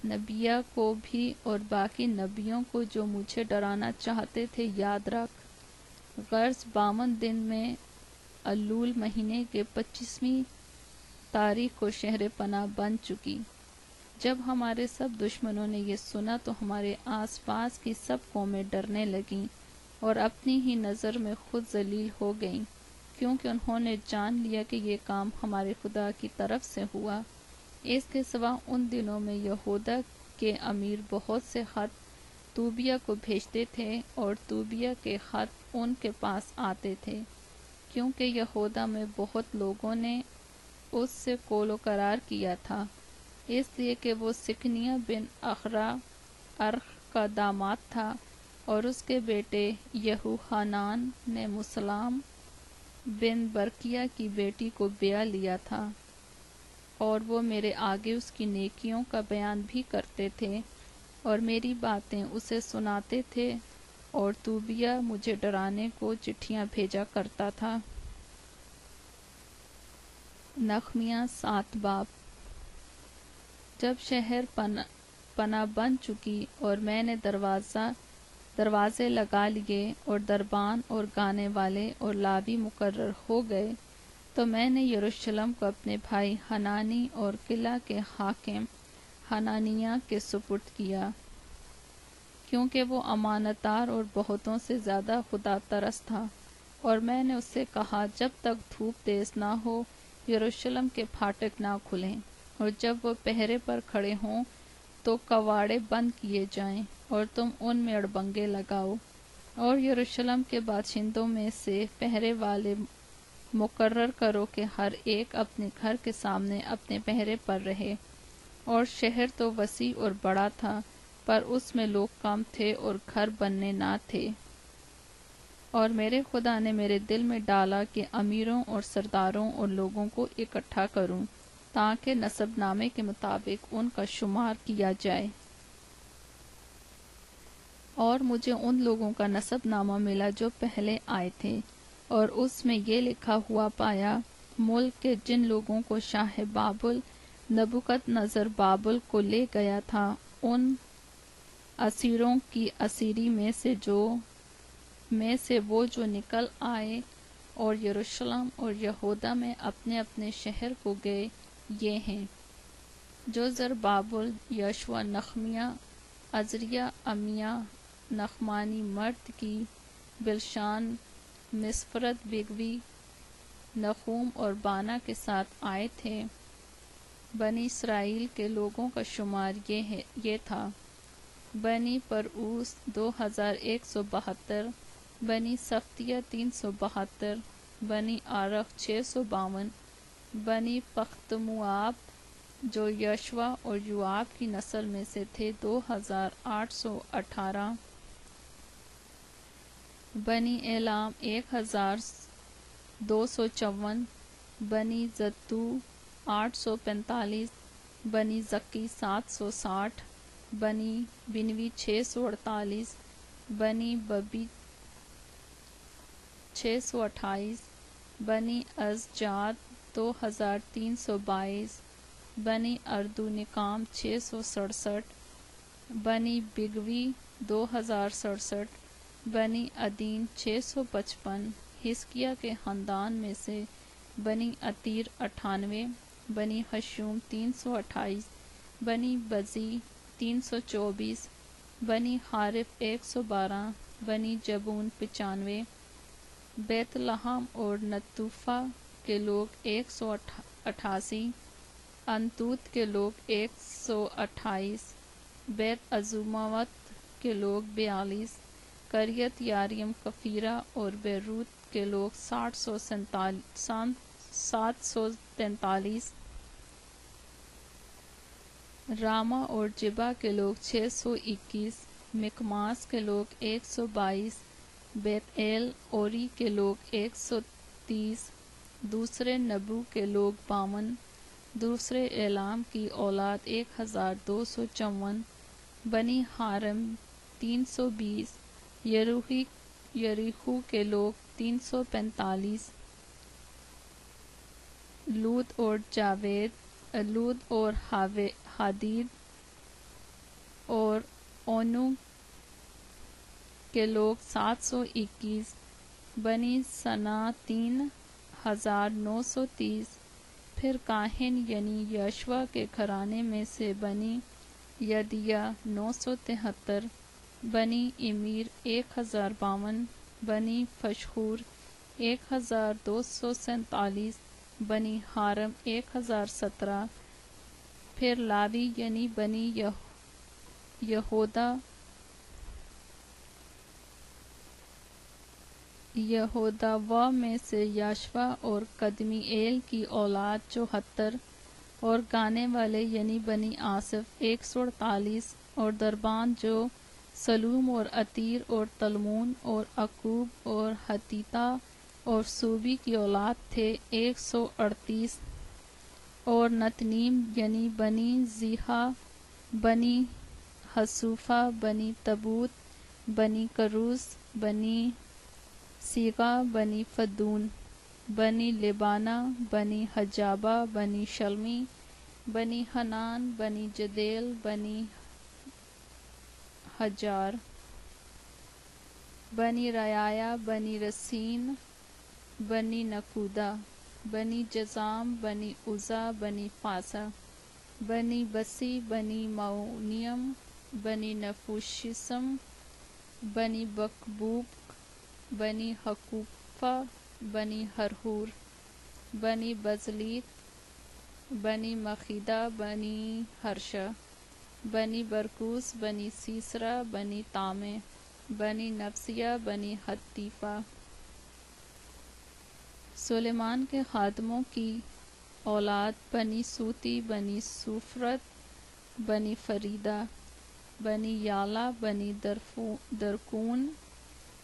نبیہ کو بھی اور باقی نبیوں کو جو مجھے ڈرانا چاہتے تھے یاد رکھ۔ غرض 52 دن میں الول مہینے کے 25ویں تاریخ کو شہر پناہ بن چکی۔ جب ہمارے سب دشمنوں نے یہ سنا تو ہمارے آس پاس کی سب قومیں ڈرنے لگیں اور اپنی ہی نظر میں خود ذلیل ہو گئیں، کیونکہ انہوں نے جان لیا کہ یہ کام ہمارے خدا کی طرف سے ہوا۔ اس کے سوا ان دنوں میں یہودا کے امیر بہت سے خط طوبیہ کو بھیجتے تھے، اور طوبیہ کے خط ان کے پاس آتے تھے، کیونکہ یہودا میں بہت لوگوں نے اس سے کول و قرار کیا تھا، اس لیے کہ وہ سکنیہ بن ارخ کا داماد تھا، اور اس کے بیٹے یہوحنان نے مسلام بن برقیہ کی بیٹی کو بیاہ لیا تھا۔ اور وہ میرے آگے اس کی نیکیوں کا بیان بھی کرتے تھے اور میری باتیں اسے سناتے تھے، اور توبیہ مجھے ڈرانے کو چٹھیاں بھیجا کرتا تھا۔ نخمیہ 7 باب۔ جب شہر پناہ بن چکی اور میں نے دروازے لگا لیے اور دربان اور گانے والے اور لاوی مقرر ہو گئے، تو میں نے یروشلم کو اپنے بھائی حنانی اور قلعہ کے حاکم حنانیہ کے سپرد کیا، کیونکہ وہ امانت دار اور بہتوں سے زیادہ خدا ترس تھا۔ اور میں نے اس سے کہا، جب تک دھوپ تیز نہ ہو یروشلم کے پھاٹک نہ کھلیں، اور جب وہ پہرے پر کھڑے ہوں تو کواڑے بند کیے جائیں، اور تم ان میں اڑبنگے لگاؤ، اور یروشلم کے باشندوں میں سے پہرے والے مقرر کرو کہ ہر ایک اپنے گھر کے سامنے اپنے پہرے پر رہے۔ اور شہر تو وسیع اور بڑا تھا، پر اس میں لوگ کم تھے اور گھر بننے نہ تھے۔ اور میرے خدا نے میرے دل میں ڈالا کہ امیروں اور سرداروں اور لوگوں کو اکٹھا کروں، تاکہ نسب نامے کے مطابق ان کا شمار کیا جائے۔ اور مجھے ان لوگوں کا نسب نامہ ملا جو پہلے آئے تھے، اور اس میں یہ لکھا ہوا پایا، ملک کے جن لوگوں کو شاہ بابل نبوکد نظر بابل کو لے گیا تھا، ان اسیروں کی اسیری میں سے وہ جو نکل آئے اور یروشلم اور یہودا میں اپنے اپنے شہر کو گئے، یہ ہیں: جو زربابل، یشوع، نخمیہ، عزریہ، امیہ، نخمانی مرد کی، بلشان، مسپرد بگوی، نخوم اور بانا کے ساتھ آئے تھے۔ بنی اسرائیل کے لوگوں کا شمار یہ تھا: بنی پرعوس 2172، بنی صفتیہ 372، بنی آرخ 652، بنی پختموآب جو یشوع اور یوآب کی نسل میں سے تھے 2818، بنی ایلام 1254، بنی زتو 845، بنی زکی 760، بنی بنوی 648، بنی ببی 628، بنی ازجاد 2322، بنی اردونکام 667، بنی بگوی 2067، بنی عدین 655۔ حزقیہ کے خاندان میں سے بنی عتیر 98، بنی حشوم 328، بنی بزی 324، بنی حارف 112، بنی جبون 95، بیت لحم اور نتوفا کے لوگ 188، انتوت کے لوگ 128، بیت عظوموت کے لوگ 42، قریت یاریم کفیرہ اور بیروت کے لوگ 743، راما اور جبا کے لوگ 621، مکماس کے لوگ 122، بیت ایل اوری کے لوگ 130، دوسرے نبو کے لوگ 52، دوسرے اعلام کی اولاد 1254، بنی حارم 320، یریحو کے لوگ 345، لود اور حدید اور اونو کے لوگ 721، بنی سنا 3930۔ پھر کاہن یعنی یشوع کے گھرانے میں سے بنی یدیہ 973، بنی امیر 1052، بنی فشحور 1247، بنی حارم 1017۔ پھر لاوی یعنی بنی یہوداوا میں سے یشوع اور قدمی ایل کی اولاد 74، اور گانے والے یعنی بنی آصف 148، اور دربان جو سلوم اور عتیر اور تلمون اور عقوب اور حتیتا اور سوبی کی اولاد تھے 138۔ اور نتنیم یعنی بنی زیحا، بنی حصوفہ، بنی تبوت، بنی کروز، بنی سیغا، بنی فدون، بنی لبانہ، بنی حجابہ، بنی شلمی، بنی حنان، بنی جدیل، بنی حجار، بنی ریایا، بنی رسین، بنی نکودہ، بنی جزام، بنی عزا، بنی فاسا، بنی بسی، بنی مونیم، بنی نفوشسم، بنی بکبوک، بنی حقوفہ، بنی ہرہور، بنی بزلیت، بنی مخیدہ، بنی ہرشہ، بنی برکوس، بنی سیسرا، بنی تامے، بنی نفسیہ، بنی حتیفہ۔ سلیمان کے خادموں کی اولاد بنی سوتی، بنی سوفرت، بنی فریدہ، بنی یالا، بنی درکون،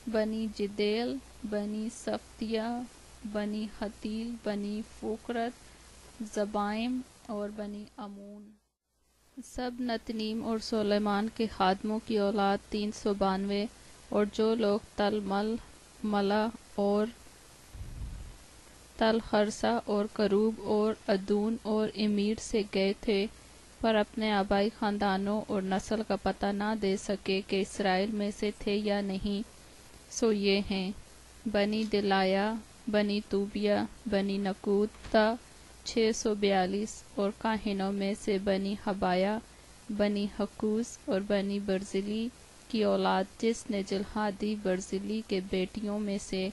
بنی جدیل، بنی صفتیہ، بنی حتیل، بنی فوکرت، زبائم اور بنی امون۔ سب نتنیم اور سلیمان کے خادموں کی اولاد 392، اور جو لوگ تل مل، ملا اور تل خرسہ اور کروب اور ادون اور امیر سے گئے تھے، پر اپنے آبائی خاندانوں اور نسل کا پتہ نہ دے سکے کہ اسرائیل میں سے تھے یا نہیں، سو یہ ہیں: بنی دلائیا، بنی توبیہ، بنی نکودہ 642، اور کاہنوں میں سے بنی حبایا، بنی حکوز اور بنی برزلی کی اولاد، جس نے جلحادی برزلی کے بیٹیوں میں سے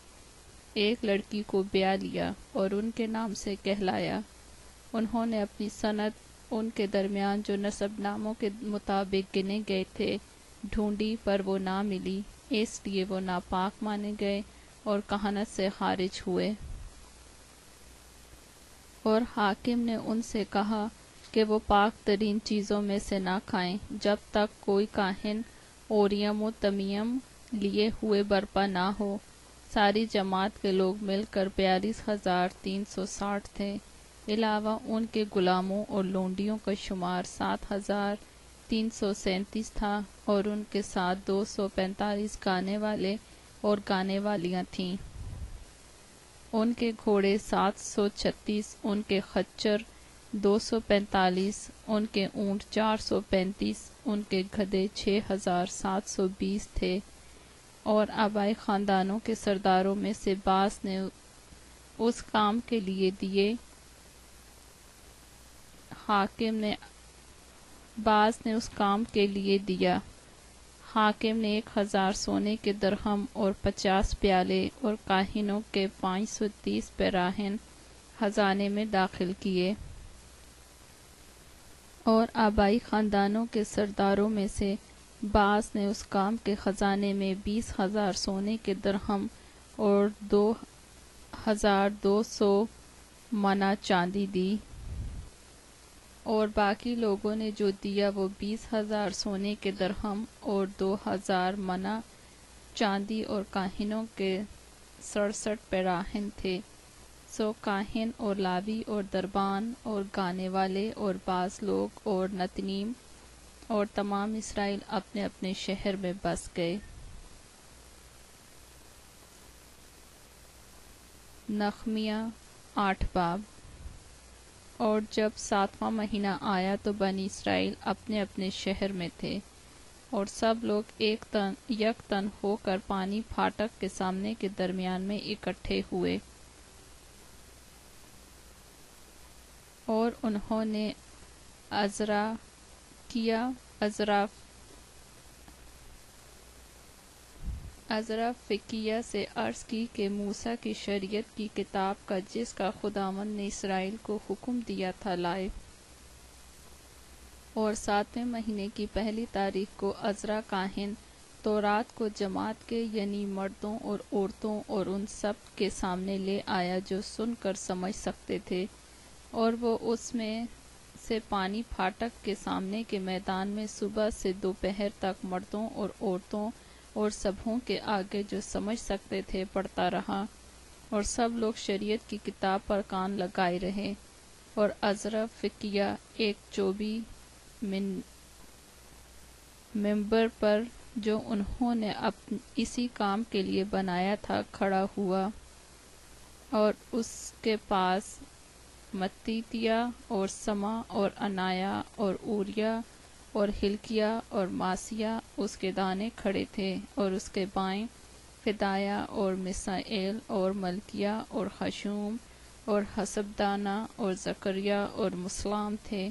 ایک لڑکی کو بیاہ لیا اور ان کے نام سے کہلایا۔ انہوں نے اپنی سنت ان کے درمیان جو نسب ناموں کے مطابق گنے گئے تھے ڈھونڈی، پر وہ نہ ملی، اس لیے وہ ناپاک مانے گئے اور کہنت سے خارج ہوئے۔ اور حاکم نے ان سے کہا کہ وہ پاک ترین چیزوں میں سے نہ کھائیں جب تک کوئی کاہن اوریم و تمیم لیے ہوئے برپا نہ ہو۔ ساری جماعت کے لوگ مل کر 42,360 تھے، علاوہ ان کے غلاموں اور لونڈیوں کا شمار 7,337 تھا، اور ان کے ساتھ 245 گانے والے اور گانے والیاں تھیں۔ ان کے گھوڑے 736، ان کے خچر 245، ان کے اونٹ 435، ان کے گدھے 6,720 تھے۔ اور آبائی خاندانوں کے سرداروں میں سے بعض نے اس کام کے لیے دیے، حاکم نے اس کام کے لیے دیا۔ حاکم نے 1,000 سونے کے درہم اور 50 پیالے اور کاہنوں کے 530 پیراہن خزانے میں داخل کیے۔ اور آبائی خاندانوں کے سرداروں میں سے بعض نے اس کام کے خزانے میں 20,000 سونے کے درہم اور 2,200 منہ چاندی دی۔ اور باقی لوگوں نے جو دیا وہ 20,000 سونے کے درہم اور 2,000 منہ چاندی اور کاہنوں کے 67 پیراہن تھے۔ سو کاہن اور لاوی اور دربان اور گانے والے اور بعض لوگ اور نتنیم اور تمام اسرائیل اپنے اپنے شہر میں بس گئے۔ نخمیہ 8 باب۔ اور جب 7واں مہینہ آیا تو بنی اسرائیل اپنے اپنے شہر میں تھے، اور سب لوگ یک تن ہو کر پانی پھاٹک کے سامنے کے درمیان میں اکٹھے ہوئے۔ اور انہوں نے عذرا کیا، عذرا فکیہ سے عرض کی کہ موسیٰ کی شریعت کی کتاب کا جس کا خداوند نے اسرائیل کو حکم دیا تھا لائے۔ اور 7ویں مہینے کی پہلی تاریخ کو عذرا کاہن تورات کو جماعت کے یعنی مردوں اور عورتوں اور ان سب کے سامنے لے آیا جو سن کر سمجھ سکتے تھے، اور وہ اس میں سے پانی پھاٹک کے سامنے کے میدان میں صبح سے دوپہر تک مردوں اور عورتوں اور سبھوں کے آگے جو سمجھ سکتے تھے پڑھتا رہا، اور سب لوگ شریعت کی کتاب پر کان لگائے رہے۔ اور عذرا فقیہ ایک چوبی ممبر پر جو انہوں نے اسی کام کے لیے بنایا تھا کھڑا ہوا، اور اس کے پاس متیتیہ اور سما اور انایا اور اوریا اور ہلکیہ اور ماسیہ اس کے دانے کھڑے تھے، اور اس کے بائیں فدایا اور مسائیل اور ملکیہ اور خشوم اور حسبدانہ اور زکریا اور مسلام تھے۔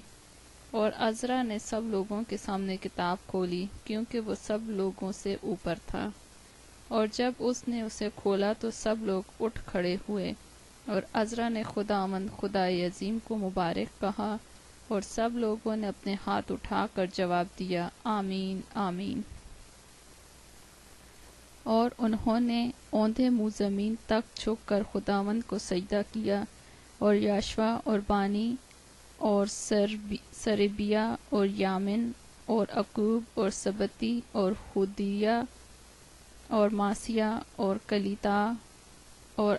اور عذرا نے سب لوگوں کے سامنے کتاب کھولی، کیونکہ وہ سب لوگوں سے اوپر تھا، اور جب اس نے اسے کھولا تو سب لوگ اٹھ کھڑے ہوئے، اور عذرا نے خداوند خدائے عظیم کو مبارک کہا، اور سب لوگوں نے اپنے ہاتھ اٹھا کر جواب دیا، آمین آمین۔ اور انہوں نے اوندھے منہ زمین تک جھک کر خداوند کو سجدہ کیا، اور یاشوا اور بانی اور سربیہ اور یامن اور عقوب اور سبتی اور ہودیہ اور ماسیہ اور کلیتا اور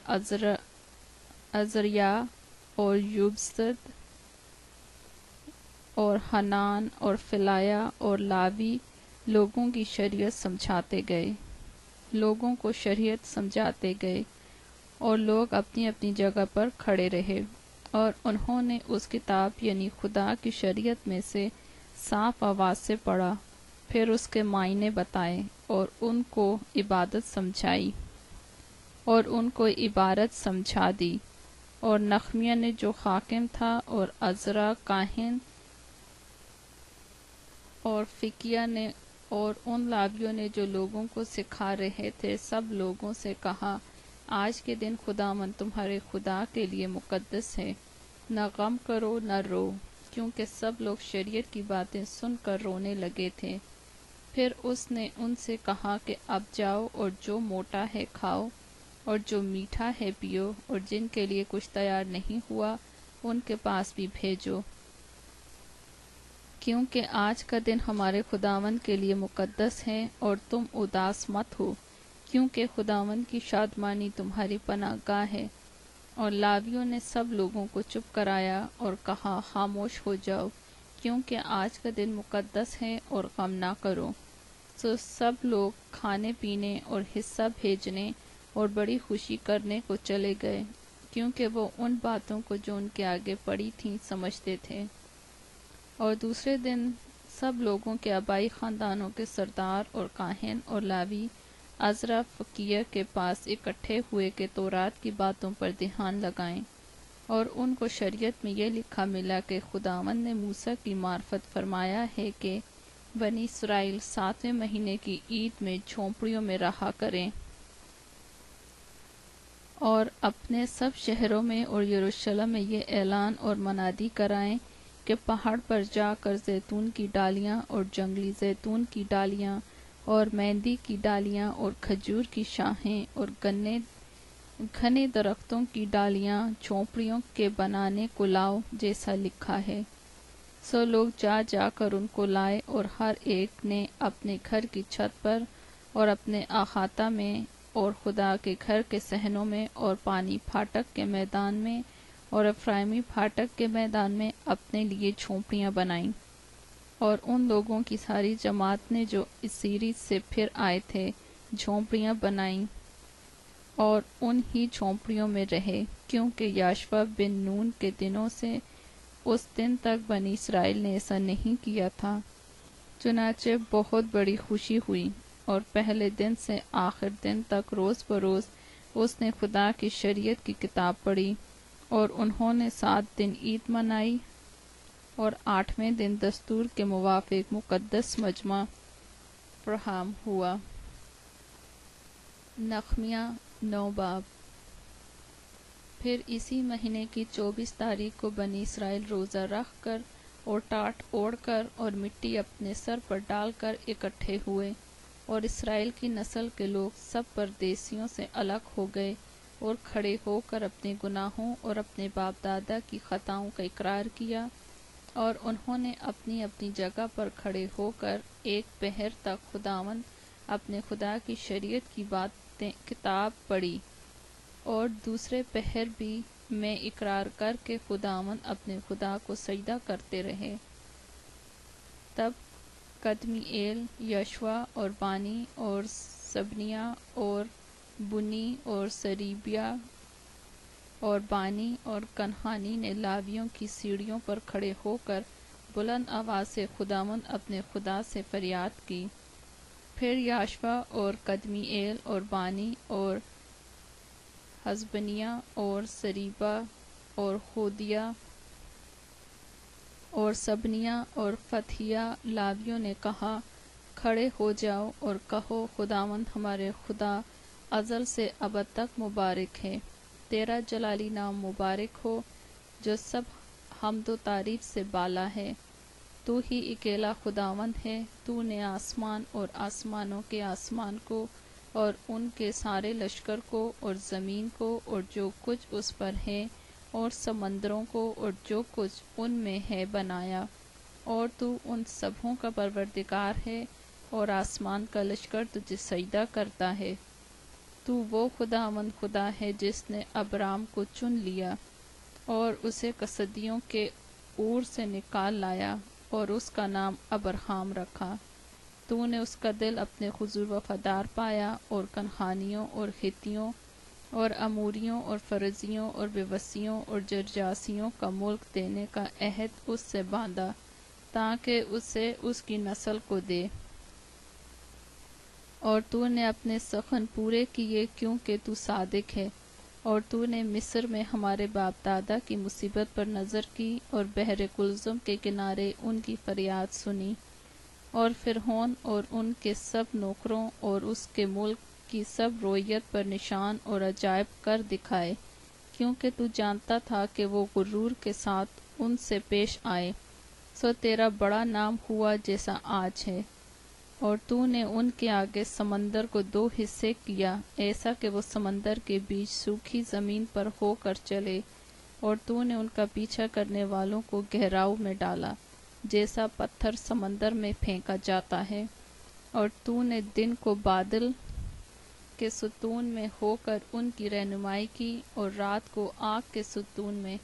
عزریا اور یوبسد اور حنان اور فلایا اور لاوی لوگوں کی شریعت سمجھاتے گئے، اور لوگ اپنی اپنی جگہ پر کھڑے رہے، اور انہوں نے اس کتاب یعنی خدا کی شریعت میں سے صاف آواز سے پڑھا، پھر اس کے معنی بتائے اور ان کو عبارت سمجھا دی۔ اور نخمیہ نے جو حاکم تھا، اور عذرا کاہن، اور فقیہ نے اور ان لاویوں نے جو لوگوں کو سکھا رہے تھے، سب لوگوں سے کہا، آج کے دن خداوند تمہارے خدا کے لیے مقدس ہے، نہ غم کرو نہ رو، کیونکہ سب لوگ شریعت کی باتیں سن کر رونے لگے تھے۔ پھر اس نے ان سے کہا کہ اب جاؤ اور جو موٹا ہے کھاؤ، اور جو میٹھا ہے پیو، اور جن کے لیے کچھ تیار نہیں ہوا ان کے پاس بھی بھیجو، کیونکہ آج کا دن ہمارے خداوند کے لیے مقدس ہے، اور تم اداس مت ہو، کیونکہ خداوند کی شادمانی تمہاری پناہ گاہ ہے۔ اور لاویوں نے سب لوگوں کو چپ کرایا اور کہا، خاموش ہو جاؤ، کیونکہ آج کا دن مقدس ہے، اور غم نہ کرو۔ سو سب لوگ کھانے پینے اور حصہ بھیجنے اور بڑی خوشی کرنے کو چلے گئے، کیونکہ وہ ان باتوں کو جو ان کے آگے پڑی تھیں سمجھتے تھے۔ اور دوسرے دن سب لوگوں کے آبائی خاندانوں کے سردار اور کاہن اور لاوی عذرا فقیہ کے پاس اکٹھے ہوئے کہ تورات کی باتوں پر دھیان لگائیں، اور ان کو شریعت میں یہ لکھا ملا کہ خداوند نے موسیٰ کی معرفت فرمایا ہے کہ بنی اسرائیل 7ویں مہینے کی عید میں جھونپڑیوں میں رہا کریں، اور اپنے سب شہروں میں اور یروشلم میں یہ اعلان اور منادی کرائیں کہ پہاڑ پر جا کر زیتون کی ڈالیاں اور جنگلی زیتون کی ڈالیاں اور مہندی کی ڈالیاں اور کھجور کی شاخیں اور گھنے درختوں کی ڈالیاں جھونپڑیوں کے بنانے کو لاؤ، جیسا لکھا ہے۔ سو لوگ جا کر ان کو لائے، اور ہر ایک نے اپنے گھر کی چھت پر اور اپنے احاطہ میں اور خدا کے گھر کے صحنوں میں اور پانی پھاٹک کے میدان میں اور افرائیمی پھاٹک کے میدان میں اپنے لیے جھونپڑیاں بنائیں۔ اور ان لوگوں کی ساری جماعت نے جو اسیری سے پھر آئے تھے جھونپڑیاں بنائیں، اور ان ہی جھونپڑیوں میں رہے، کیونکہ یاشوا بن نون کے دنوں سے اس دن تک بنی اسرائیل نے ایسا نہیں کیا تھا۔ چنانچہ بہت بڑی خوشی ہوئی، اور پہلے دن سے آخر دن تک روز بروز اس نے خدا کی شریعت کی کتاب پڑھی، اور انہوں نے 7 دن عید منائی، اور 8ویں دن دستور کے موافق مقدس مجمع فراہم ہوا۔ نخمیہ 9 باب۔ پھر اسی مہینے کی 24 تاریخ کو بنی اسرائیل روزہ رکھ کر اور ٹاٹ اوڑھ کر اور مٹی اپنے سر پر ڈال کر اکٹھے ہوئے، اور اسرائیل کی نسل کے لوگ سب پردیسیوں سے الگ ہو گئے، اور کھڑے ہو کر اپنے گناہوں اور اپنے باپ دادا کی خطاؤں کا اقرار کیا، اور انہوں نے اپنی اپنی جگہ پر کھڑے ہو کر ایک پہر تک خداوند اپنے خدا کی شریعت کی کتاب پڑھی، اور دوسرے پہر بھی میں اقرار کر کے خداوند اپنے خدا کو سجدہ کرتے رہے۔ تب قدمیኤل یشوا اور بانی اور سبنیہ اور بنی اور سریبیا اور بانی اور کنہانی نے لاویوں کی سیڑھیوں پر کھڑے ہو کر بلند آواز سے خداوند اپنے خدا سے فریاد کی۔ پھر یشوا اور قدمیኤل اور بانی اور حسبنیہ اور سریبا اور ہودیہ اور سبنیہ اور فتحیہ لاویوں نے کہا، کھڑے ہو جاؤ اور کہو، خداوند ہمارے خدا ازل سے ابد تک مبارک ہے، تیرا جلالی نام مبارک ہو جو سب حمد و تعریف سے بالا ہے۔ تو ہی اکیلا خداوند ہے، تو نے آسمان اور آسمانوں کے آسمان کو اور ان کے سارے لشکر کو اور زمین کو اور جو کچھ اس پر ہے اور سمندروں کو اور جو کچھ ان میں ہے بنایا، اور تو ان سبھوں کا پروردگار ہے اور آسمان کا لشکر تجھے سجدہ کرتا ہے۔ تو وہ خداوند خدا ہے جس نے ابرام کو چن لیا اور اسے کسدیوں کے اور سے نکال لایا اور اس کا نام ابرہام رکھا۔ تو نے اس کا دل اپنے حضور وفادار پایا اور کنعانیوں اور ہتیوں اور اموریوں اور فرزیوں اور بیوسیوں اور جرجاسیوں کا ملک دینے کا عہد اس سے باندھا تاکہ اسے اس کی نسل کو دے۔ اور تو نے اپنے سخن پورے کیے کیونکہ تو صادق ہے، اور تو نے مصر میں ہمارے باپ دادا کی مصیبت پر نظر کی اور بحر کلزم کے کنارے ان کی فریاد سنی، اور فرعون اور ان کے سب نوکروں اور اس کے ملک کی سب رویت پر نشان اور عجائب کر دکھائے، کیونکہ تو جانتا تھا کہ وہ غرور کے ساتھ ان سے پیش آئے، سو تیرا بڑا نام ہوا جیسا آج ہے۔ اور تو نے ان کے آگے سمندر کو 2 حصے کیا، ایسا کہ وہ سمندر کے بیچ سوکھی زمین پر ہو کر چلے، اور تو نے ان کا پیچھا کرنے والوں کو گہراؤ میں ڈالا جیسا پتھر سمندر میں پھینکا جاتا ہے، اور تو نے دن کو بادل کے ستون میں ہو کر ان کی رہنمائی کی اور رات کو آگ کے ستون میں،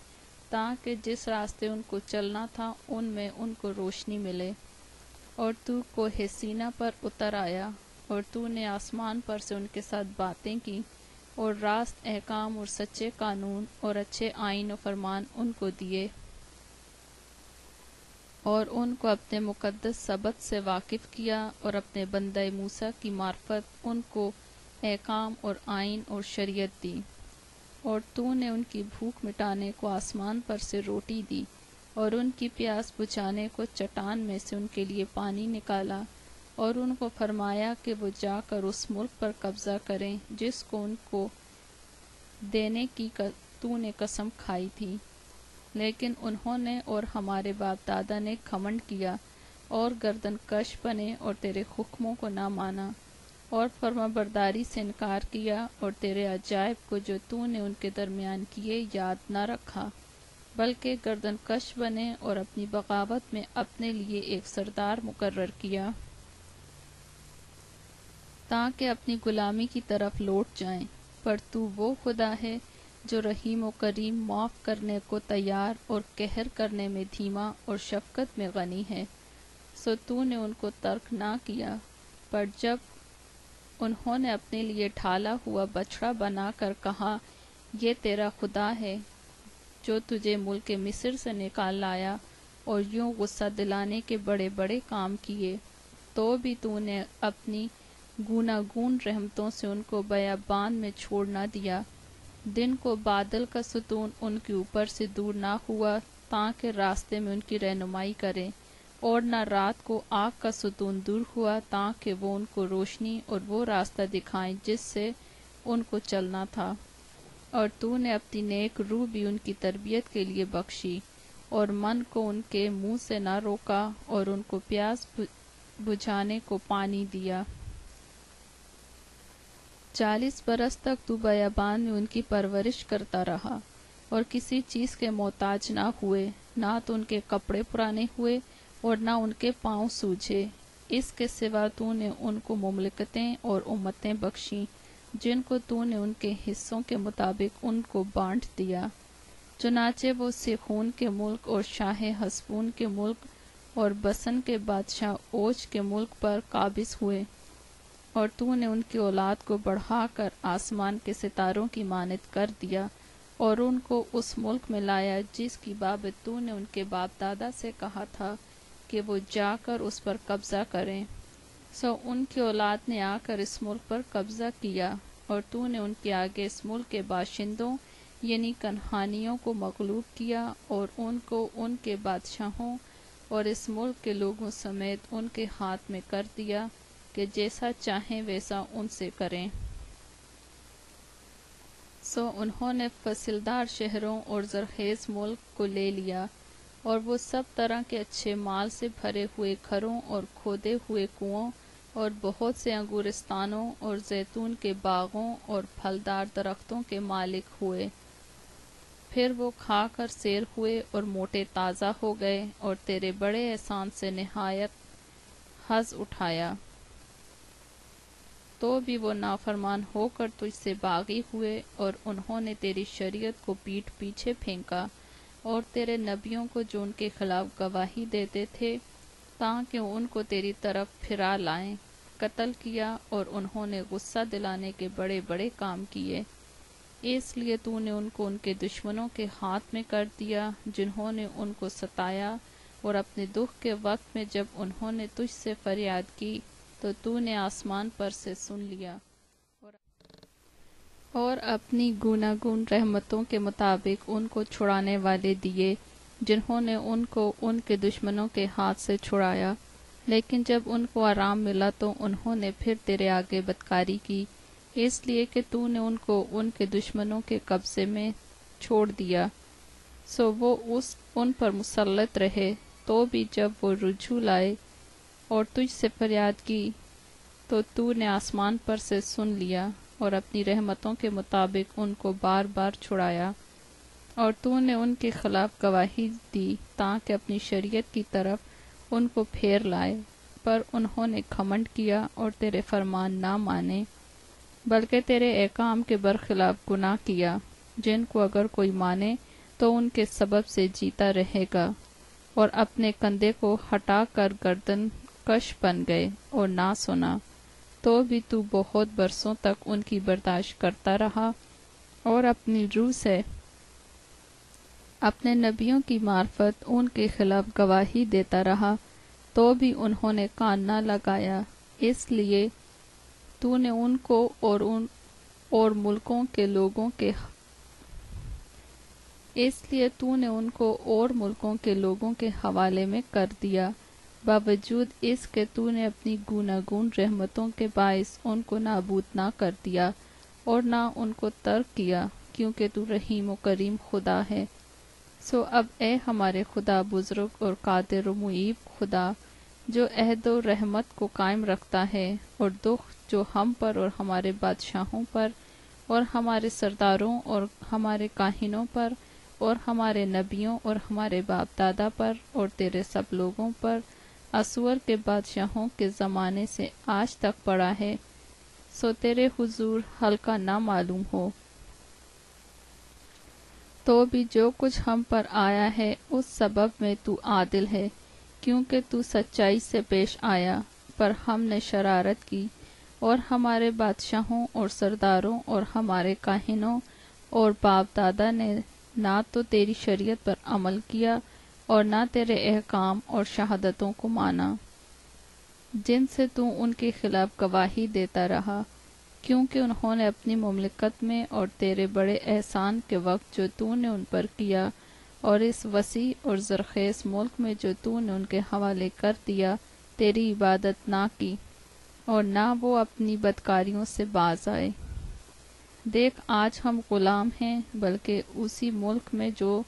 تاکہ جس راستے ان کو چلنا تھا ان میں ان کو روشنی ملے۔ اور تو کوہ سینا پر اتر آیا، اور تو نے آسمان پر سے ان کے ساتھ باتیں کی اور راست احکام اور سچے قانون اور اچھے آئین و فرمان ان کو دیے، اور ان کو اپنے مقدس سبت سے واقف کیا اور اپنے بندہ موسیٰ کی معرفت ان کو احکام اور آئین اور شریعت دی۔ اور تو نے ان کی بھوک مٹانے کو آسمان پر سے روٹی دی اور ان کی پیاس بجھانے کو چٹان میں سے ان کے لیے پانی نکالا، اور ان کو فرمایا کہ وہ جا کر اس ملک پر قبضہ کریں جس کو ان کو دینے کی تو نے قسم کھائی تھی۔ لیکن انہوں نے اور ہمارے باپ دادا نے گھمنڈ کیا اور گردن کش بنے اور تیرے حکموں کو نہ مانا اور فرما برداری سے انکار کیا، اور تیرے عجائب کو جو تو نے ان کے درمیان کیے یاد نہ رکھا، بلکہ گردن کش بنے اور اپنی بغاوت میں اپنے لیے ایک سردار مقرر کیا تاکہ اپنی غلامی کی طرف لوٹ جائیں۔ پر تو وہ خدا ہے جو رحیم و کریم، معاف کرنے کو تیار اور قہر کرنے میں دھیما اور شفقت میں غنی ہے، سو تو نے ان کو ترک نہ کیا۔ پر جب انہوں نے اپنے لیے ڈھالا ہوا بچڑا بنا کر کہا، یہ تیرا خدا ہے جو تجھے ملک مصر سے نکال لایا، اور یوں غصہ دلانے کے بڑے بڑے کام کیے، تو بھی تو نے اپنی گوناگون رحمتوں سے ان کو بیابان میں چھوڑ نہ دیا۔ دن کو بادل کا ستون ان کے اوپر سے دور نہ ہوا تاکہ راستے میں ان کی رہنمائی کرے، اور نہ رات کو آگ کا ستون دور ہوا تاکہ وہ ان کو روشنی اور وہ راستہ دکھائیں جس سے ان کو چلنا تھا۔ اور تو نے اپنی نیک روح بھی ان کی تربیت کے لیے بخشی، اور من کو ان کے منہ سے نہ روکا، اور ان کو پیاس بجھانے کو پانی دیا۔ 40 برس تک تو بیابان میں ان کی پرورش کرتا رہا، اور کسی چیز کے محتاج نہ ہوئے، نہ تو ان کے کپڑے پرانے ہوئے اور نہ ان کے پاؤں سوجھے۔ اس کے سوا تو نے ان کو مملکتیں اور امتیں بخشیں جن کو تو نے ان کے حصوں کے مطابق ان کو بانٹ دیا۔ چنانچہ وہ سیخون کے ملک اور شاہ حسبون کے ملک اور بسن کے بادشاہ اوج کے ملک پر قابض ہوئے، اور تو نے ان کی اولاد کو بڑھا کر آسمان کے ستاروں کی مانند کر دیا، اور ان کو اس ملک میں لایا جس کی بابت تو نے ان کے باپ دادا سے کہا تھا کہ وہ جا کر اس پر قبضہ کریں۔ سو ان کی اولاد نے آ کر اس ملک پر قبضہ کیا، اور تو نے ان کے آگے اس ملک کے باشندوں یعنی کنعانیوں کو مغلوب کیا، اور ان کو ان کے بادشاہوں اور اس ملک کے لوگوں سمیت ان کے ہاتھ میں کر دیا کہ جیسا چاہیں ویسا ان سے کریں۔ سو انہوں نے فصیلدار شہروں اور زرخیز ملک کو لے لیا، اور وہ سب طرح کے اچھے مال سے بھرے ہوئے گھروں اور کھودے ہوئے کنووں اور بہت سے انگورستانوں اور زیتون کے باغوں اور پھلدار درختوں کے مالک ہوئے۔ پھر وہ کھا کر سیر ہوئے اور موٹے تازہ ہو گئے، اور تیرے بڑے احسان سے نہایت حظ اٹھایا۔ تو بھی وہ نافرمان ہو کر تجھ سے باغی ہوئے، اور انہوں نے تیری شریعت کو پیٹھ پیچھے پھینکا، اور تیرے نبیوں کو جو ان کے خلاف گواہی دیتے تھے تاکہ ان کو تیری طرف پھرا لائیں، قتل کیا، اور انہوں نے غصہ دلانے کے بڑے بڑے کام کیے۔ اس لیے تو نے ان کو ان کے دشمنوں کے ہاتھ میں کر دیا جنہوں نے ان کو ستایا، اور اپنے دکھ کے وقت میں جب انہوں نے تجھ سے فریاد کی تو نے آسمان پر سے سن لیا، اور اپنی گوناگون رحمتوں کے مطابق ان کو چھڑانے والے دیے جنہوں نے ان کو ان کے دشمنوں کے ہاتھ سے چھڑایا۔ لیکن جب ان کو آرام ملا تو انہوں نے پھر تیرے آگے بدکاری کی، اس لیے کہ تو نے ان کو ان کے دشمنوں کے قبضے میں چھوڑ دیا۔ سو وہ ان پر مسلط رہے، تو بھی جب وہ رجوع لائے اور تجھ سے فریاد کی تو نے آسمان پر سے سن لیا، اور اپنی رحمتوں کے مطابق ان کو بار بار چھڑایا، اور تو نے ان کے خلاف گواہی دی تاکہ اپنی شریعت کی طرف ان کو پھیر لائے، پر انہوں نے گھمنڈ کیا اور تیرے فرمان نہ مانے، بلکہ تیرے احکام کے برخلاف گناہ کیا، جن کو اگر کوئی مانے تو ان کے سبب سے جیتا رہے گا، اور اپنے کندھے کو ہٹا کر گردن کش بن گئے اور نہ سنا۔ تو بھی تو بہت برسوں تک ان کی برداشت کرتا رہا، اور اپنی روح سے اپنے نبیوں کی معرفت ان کے خلاف گواہی دیتا رہا، تو بھی انہوں نے کان نہ لگایا۔ اس لیے تو نے ان کو اور ملکوں کے لوگوں کے حوالے میں کر دیا، باوجود اس کہ تو نے اپنی گوناگون رحمتوں کے باعث ان کو نابود نہ کر دیا اور نہ ان کو ترک کیا، کیونکہ تو رحیم و کریم خدا ہے۔ سو اب اے ہمارے خدا بزرگ اور قادر و معیب خدا، جو عہد و رحمت کو قائم رکھتا ہے، اور دکھ جو ہم پر اور ہمارے بادشاہوں پر اور ہمارے سرداروں اور ہمارے کاہنوں پر اور ہمارے نبیوں اور ہمارے باپ دادا پر اور تیرے سب لوگوں پر اسور کے بادشاہوں کے زمانے سے آج تک پڑا ہے، سو تیرے حضور ہلکا نہ معلوم ہو۔ تو بھی جو کچھ ہم پر آیا ہے اس سبب میں تو عادل ہے، کیونکہ تو سچائی سے پیش آیا، پر ہم نے شرارت کی، اور ہمارے بادشاہوں اور سرداروں اور ہمارے کاہنوں اور باپ دادا نے نہ تو تیری شریعت پر عمل کیا اور نہ تیرے احکام اور شہادتوں کو مانا، جن سے تو ان کے خلاف گواہی دیتا رہا، کیونکہ انہوں نے اپنی مملکت میں اور تیرے بڑے احسان کے وقت جو تو نے ان پر کیا اور اس وسیع اور زرخیز ملک میں جو تو نے ان کے حوالے کر دیا، تیری عبادت نہ کی، اور نہ وہ اپنی بدکاریوں سے باز آئے۔ دیکھ آج ہم غلام ہیں، بلکہ اسی ملک میں جو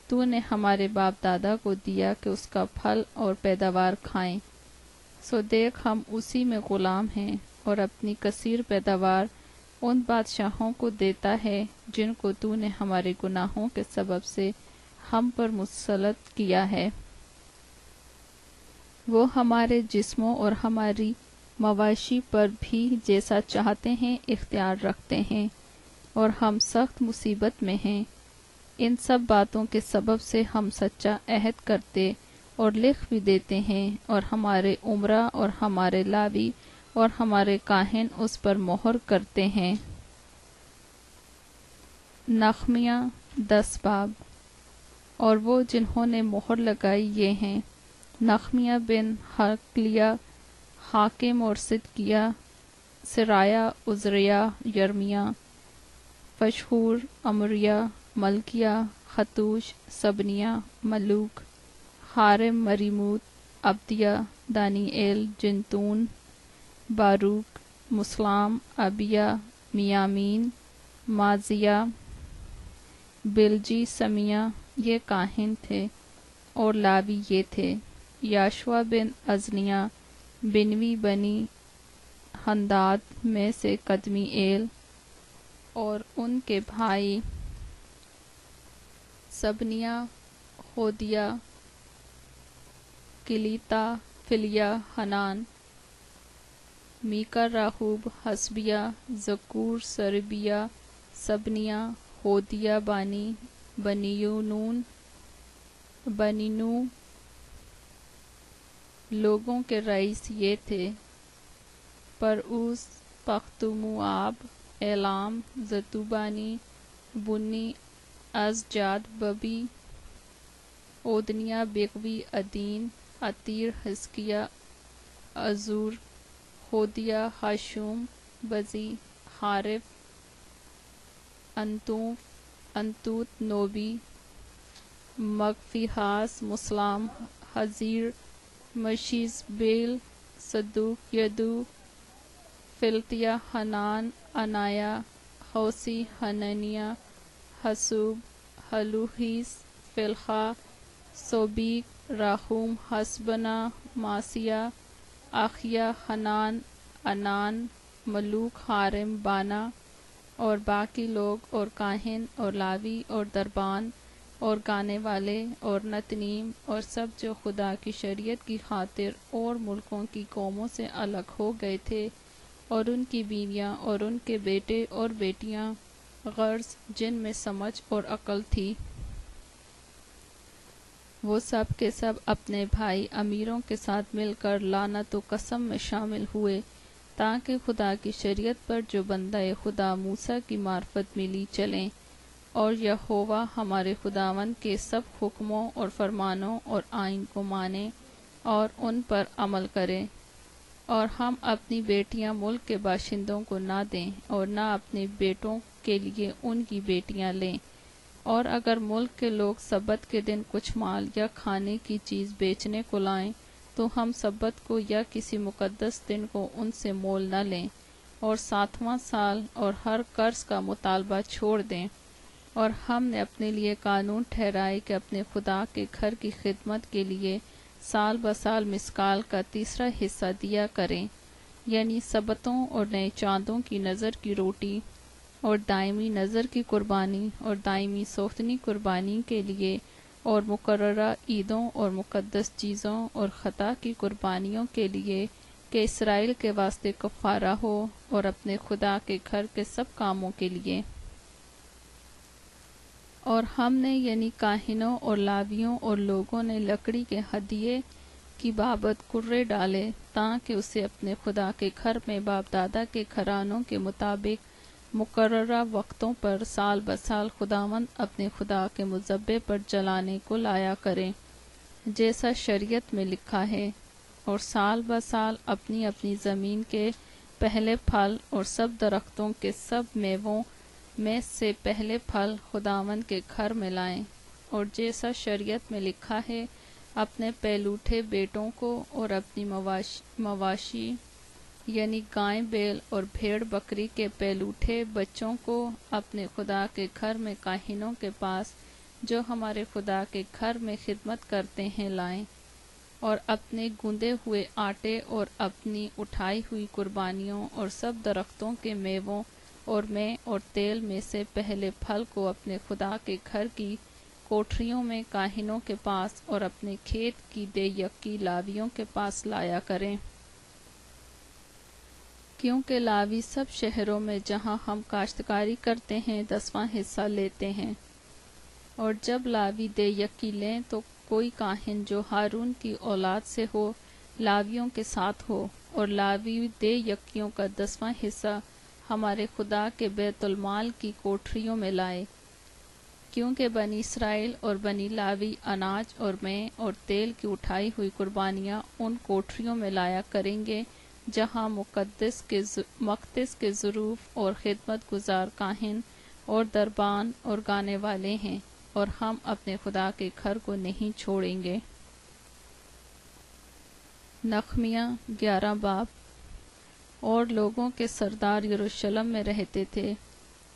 تو نے ہمارے باپ دادا کو دیا کہ اس کا پھل اور پیداوار کھائیں۔ سو دیکھ ہم اسی میں غلام ہیں، اور اپنی کثیر پیداوار ان بادشاہوں کو دیتا ہے جن کو تو نے ہمارے گناہوں کے سبب سے ہم پر مسلط کیا ہے۔ وہ ہمارے جسموں اور ہماری مواشی پر بھی جیسا چاہتے ہیں اختیار رکھتے ہیں، اور ہم سخت مصیبت میں ہیں۔ ان سب باتوں کے سبب سے ہم سچا عہد کرتے اور لکھ بھی دیتے ہیں، اور ہمارے عمرا اور ہمارے لاوی اور ہمارے کاہن اس پر مہر کرتے ہیں۔ نخمیہ 10 باب۔ اور وہ جنہوں نے مہر لگائی یہ ہیں: نخمیہ بن حلقیہ، حاکم اور صدقیہ، سرایہ، عزریہ، یرمیہ، فشحور، امریہ، ملکیہ، ختوش، سبنیہ، ملوک، حارم، مریموت، عبدیہ، دانیኤل، جنتون، باروک، مسلام، ابیہ، میامین، مازیہ، بلجی، سمیہ، یہ کاہن تھے، اور لاوی یہ تھے: یاشوا بن ازنیہ، بنوی بنی حنداد میں سے قدمی ایل، اور ان کے بھائی سبنیہ، ہودیہ، کلیتا، فلیہ، حنان، میکا، راہوب، حسبیہ، زکور، سربیہ، سبنیہ، ہودیہ، بانی، بنیونون، بنی نو۔ لوگوں کے رئیس یہ تھے: پرعوس، پختموآب، ایلام، زتوبانی، بنی، ازجاد، ببی، اودنیہ، بغوی، عدین، عتیر، حزقیہ، عزور، ہودیہ، حشوم، بزی، حارف، انتوت، نوبی، مغفیحاس، مسلام، حزیر، مشیزبیل، صدوق، یدو، فلتیہ، حنان، عنایہ، حوسی، حننیہ، حسوب، حلوہیس، فلخا، صوبیق، راحوم، حسبنا، معصیہ، اخیہ، حنان، عنان، ملوک، حارم، بانا، اور باقی لوگ اور کاہن اور لاوی اور دربان اور گانے والے اور نتنیم اور سب جو خدا کی شریعت کی خاطر اور ملکوں کی قوموں سے الگ ہو گئے تھے، اور ان کی بیویاں اور ان کے بیٹے اور بیٹیاں، غرض جن میں سمجھ اور عقل تھی، وہ سب کے سب اپنے بھائی امیروں کے ساتھ مل کر لعنت و قسم میں شامل ہوئے، تاکہ خدا کی شریعت پر جو بندہ خدا موسیٰ کی معرفت ملی چلیں، اور یہوہ ہمارے خداوند کے سب حکموں اور فرمانوں اور آئین کو مانیں اور ان پر عمل کریں، اور ہم اپنی بیٹیاں ملک کے باشندوں کو نہ دیں اور نہ اپنے بیٹوں کے لیے ان کی بیٹیاں لیں، اور اگر ملک کے لوگ سبت کے دن کچھ مال یا کھانے کی چیز بیچنے کو لائیں تو ہم سبت کو یا کسی مقدس دن کو ان سے مول نہ لیں، اور 7واں سال اور ہر قرض کا مطالبہ چھوڑ دیں، اور ہم نے اپنے لیے قانون ٹھہرائے کہ اپنے خدا کے گھر کی خدمت کے لیے سال بسال مسکال کا 3 حصہ دیا کریں، یعنی سبتوں اور نئے چاندوں کی نظر کی روٹی اور دائمی نظر کی قربانی اور دائمی سوختنی قربانی کے لیے اور مقررہ عیدوں اور مقدس چیزوں اور خطا کی قربانیوں کے لیے کہ اسرائیل کے واسطے کفارہ ہو، اور اپنے خدا کے گھر کے سب کاموں کے لیے۔ اور ہم نے یعنی کاہنوں اور لاویوں اور لوگوں نے لکڑی کے ہدیے کی بابت کرے ڈالے، تاکہ اسے اپنے خدا کے گھر میں باپ دادا کے گھرانوں کے مطابق مقررہ وقتوں پر سال بسال خداوند اپنے خدا کے مذبح پر جلانے کو لایا کریں، جیسا شریعت میں لکھا ہے، اور سال بسال اپنی اپنی زمین کے پہلے پھل اور سب درختوں کے سب میووں میں سے پہلے پھل خداوند کے گھر میں لائیں، اور جیسا شریعت میں لکھا ہے، اپنے پہلوٹھے بیٹوں کو اور اپنی مواشی یعنی گائے بیل اور بھیڑ بکری کے پہلوٹھے بچوں کو اپنے خدا کے گھر میں کاہنوں کے پاس جو ہمارے خدا کے گھر میں خدمت کرتے ہیں لائیں، اور اپنے گوندے ہوئے آٹے اور اپنی اٹھائی ہوئی قربانیوں اور سب درختوں کے میووں اور میں اور تیل میں سے پہلے پھل کو اپنے خدا کے گھر کی کوٹھریوں میں کاہنوں کے پاس اور اپنے کھیت کی دے یکی لاویوں کے پاس لایا کریں، کیونکہ لاوی سب شہروں میں جہاں ہم کاشتکاری کرتے ہیں 10واں حصہ لیتے ہیں۔ اور جب لاوی دے یکی لیں تو کوئی کاہن جو ہارون کی اولاد سے ہو لاویوں کے ساتھ ہو، اور لاوی دے یکیوں کا 10واں حصہ ہمارے خدا کے بیت المال کی کوٹھریوں میں لائے، کیونکہ بنی اسرائیل اور بنی لاوی اناج اور مے اور تیل کی اٹھائی ہوئی قربانیاں ان کوٹھریوں میں لایا کریں گے جہاں مقدس کے ظروف اور خدمت گزار کاہن اور دربان اور گانے والے ہیں، اور ہم اپنے خدا کے گھر کو نہیں چھوڑیں گے۔ نخمیہ 11 باب۔ اور لوگوں کے سردار یروشلم میں رہتے تھے،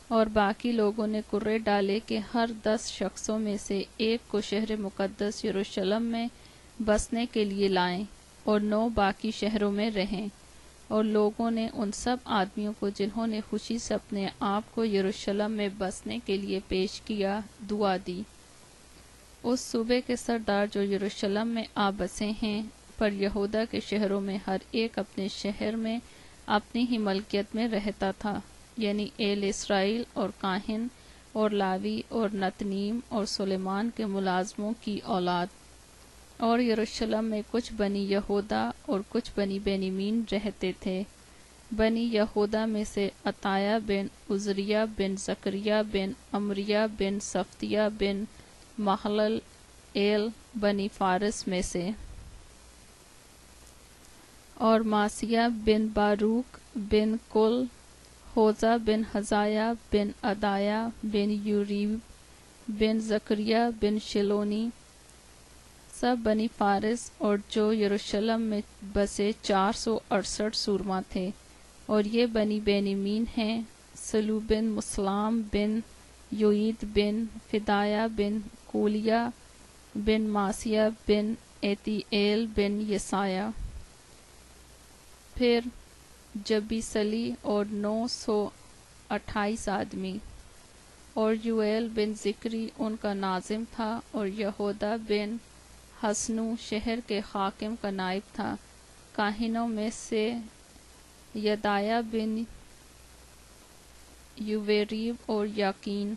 اور باقی لوگوں نے کرے ڈالے کہ ہر 10 شخصوں میں سے ایک کو شہر مقدس یروشلم میں بسنے کے لیے لائیں، اور 9 باقی شہروں میں رہیں۔ اور لوگوں نے ان سب آدمیوں کو جنہوں نے خوشی سے اپنے آپ کو یروشلم میں بسنے کے لیے پیش کیا دعا دی۔ اس صوبے کے سردار جو یروشلم میں آ بسے ہیں، پر یہودا کے شہروں میں ہر ایک اپنے شہر میں اپنی ہی ملکیت میں رہتا تھا، یعنی ایل اسرائیل اور کاہن اور لاوی اور نتنیم اور سلیمان کے ملازموں کی اولاد۔ اور یروشلم میں کچھ بنی یہودا اور کچھ بنی بنیامین رہتے تھے۔ بنی یہودا میں سے عطایہ بن عزریہ بن زکریہ بن امریہ بن صفتیہ بن محلل ایل بنی فارس میں سے، اور ماسیہ بن باروک بن کل، ہوزا بن حزایہ بن عدایہ بن یوریب بن زکریہ بن شلونی، سب بنی فارس، اور جو یروشلم میں بسے 468 سورما تھے۔ اور یہ بنی بنیامین ہیں، سلو بن مسلام بن یوید بن فدایہ بن کولیہ بن ماسیہ بن ایتییل بن یسایہ، پھر جبیسلی اور 928 آدمی۔ اور یویل بن ذکری ان کا ناظم تھا، اور یہودا بن حسنو شہر کے حاکم کا نائب تھا۔ کاہنوں میں سے یدایہ بن یویریب اور یاکین،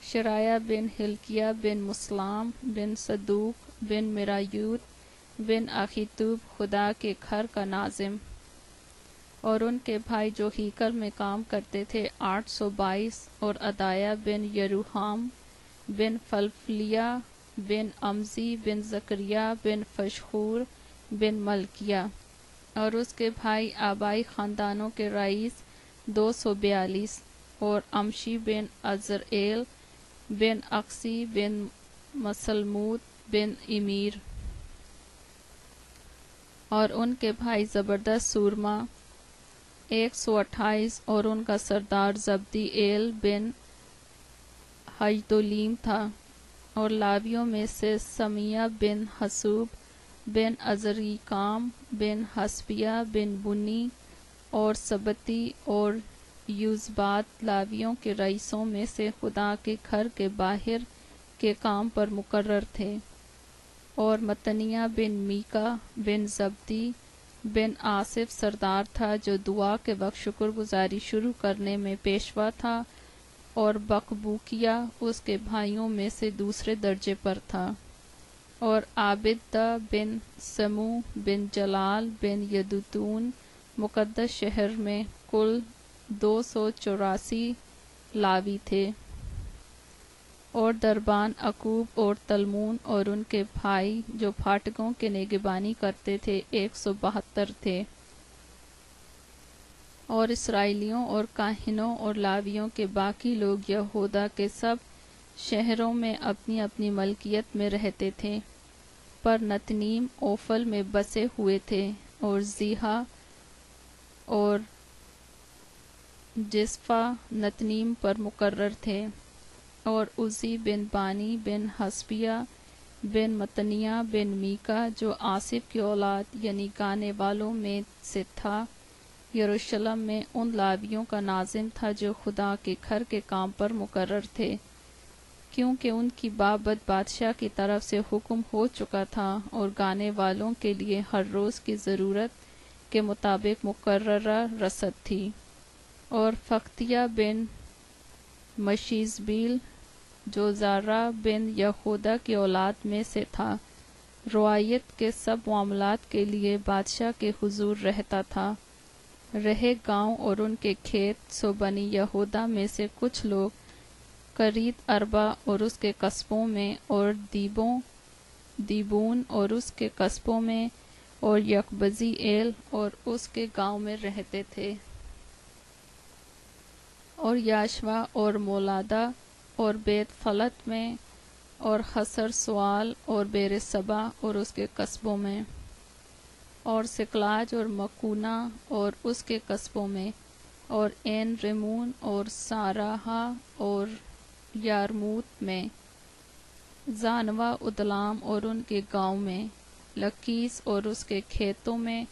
شرایہ بن ہلکیہ بن مسلام بن صدوق بن مرایوت بن اخیتوب خدا کے گھر کا ناظم، اور ان کے بھائی جو ہیکل میں کام کرتے تھے 822، اور عدایہ بن یروحام بن فلفلیہ بن امزی بن زکریہ بن فشخور بن ملکیہ، اور اس کے بھائی آبائی خاندانوں کے رئیس 242، اور امشی بن عزرائیل بن اقسی بن مسلموت بن امیر، اور ان کے بھائی زبردست سورما 128، اور ان کا سردار زبدی ایل بن حجدولیم تھا۔ اور لاویوں میں سے سمیہ بن حسوب بن عزریکام بن حسبیہ بن بنی اور سبتی اور یوزبات لاویوں کے رئیسوں میں سے خدا کے گھر کے باہر کے کام پر مقرر تھے۔ اور متنیہ بن میکا بن زبدی بن آصف سردار تھا، جو دعا کے وقت شکر گزاری شروع کرنے میں پیشوا تھا، اور بقبوکیہ اس کے بھائیوں میں سے دوسرے درجے پر تھا۔ اور عابدہ بن سمو بن جلال بن یدوتون مقدس شہر میں کل 284 لاوی تھے۔ اور دربان عقوب اور تلمون اور ان کے بھائی جو پھاٹکوں کے نگہبانی کرتے تھے 172 تھے۔ اور اسرائیلیوں اور کاہنوں اور لاویوں کے باقی لوگ یہودا کے سب شہروں میں اپنی اپنی ملکیت میں رہتے تھے، پر نتنیم اوفل میں بسے ہوئے تھے، اور زیحا اور جسفا نتنیم پر مقرر تھے۔ اور عزی بن بانی بن حسبیہ بن متنیہ بن میکا جو آصف کی اولاد یعنی گانے والوں میں سے تھا، یروشلم میں ان لاویوں کا ناظم تھا جو خدا کے گھر کے کام پر مقرر تھے، کیونکہ ان کی بابت بادشاہ کی طرف سے حکم ہو چکا تھا، اور گانے والوں کے لیے ہر روز کی ضرورت کے مطابق مقررہ رسد تھی۔ اور فقتیہ بن مشیزبیل جو زارہ بن یہودا کی اولاد میں سے تھا، رعیت کے سب معاملات کے لیے بادشاہ کے حضور رہتا تھا۔ رہے گاؤں اور ان کے کھیت، سو بنی یہودا میں سے کچھ لوگ کریت اربا اور اس کے قصبوں میں، اور دیبون اور اس کے قصبوں میں، اور یکبزی ایل اور اس کے گاؤں میں رہتے تھے، اور یاشوا اور مولادا اور بیت فلت میں، اور حسر سوال اور بیر سبا اور اس کے قصبوں میں، اور سکلاج اور مکونا اور اس کے قصبوں میں، اور این ریمون اور ساراہا اور یارموت میں، زانوا ادلام اور ان کے گاؤں میں، لکیس اور اس کے کھیتوں میں،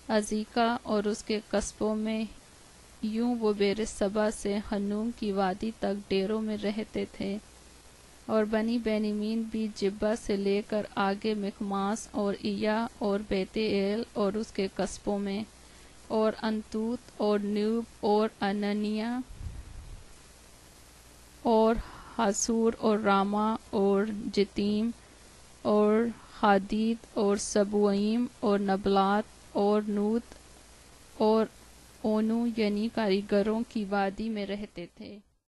عزیکا اور اس کے قصبوں میں، یوں وہ بیر سبا سے ہنوم کی وادی تک ڈیروں میں رہتے تھے۔ اور بنی بینیمین بھی جبہ سے لے کر آگے مخماس اور ایا اور بیت ایل اور اس کے قصبوں میں، اور انتوت اور نیوب اور اننیا اور حاسور اور راما اور جتیم اور حدید اور سبوئیم اور نبلات اور نوت اور اونو یعنی کاریگروں کی وادی میں رہتے تھے۔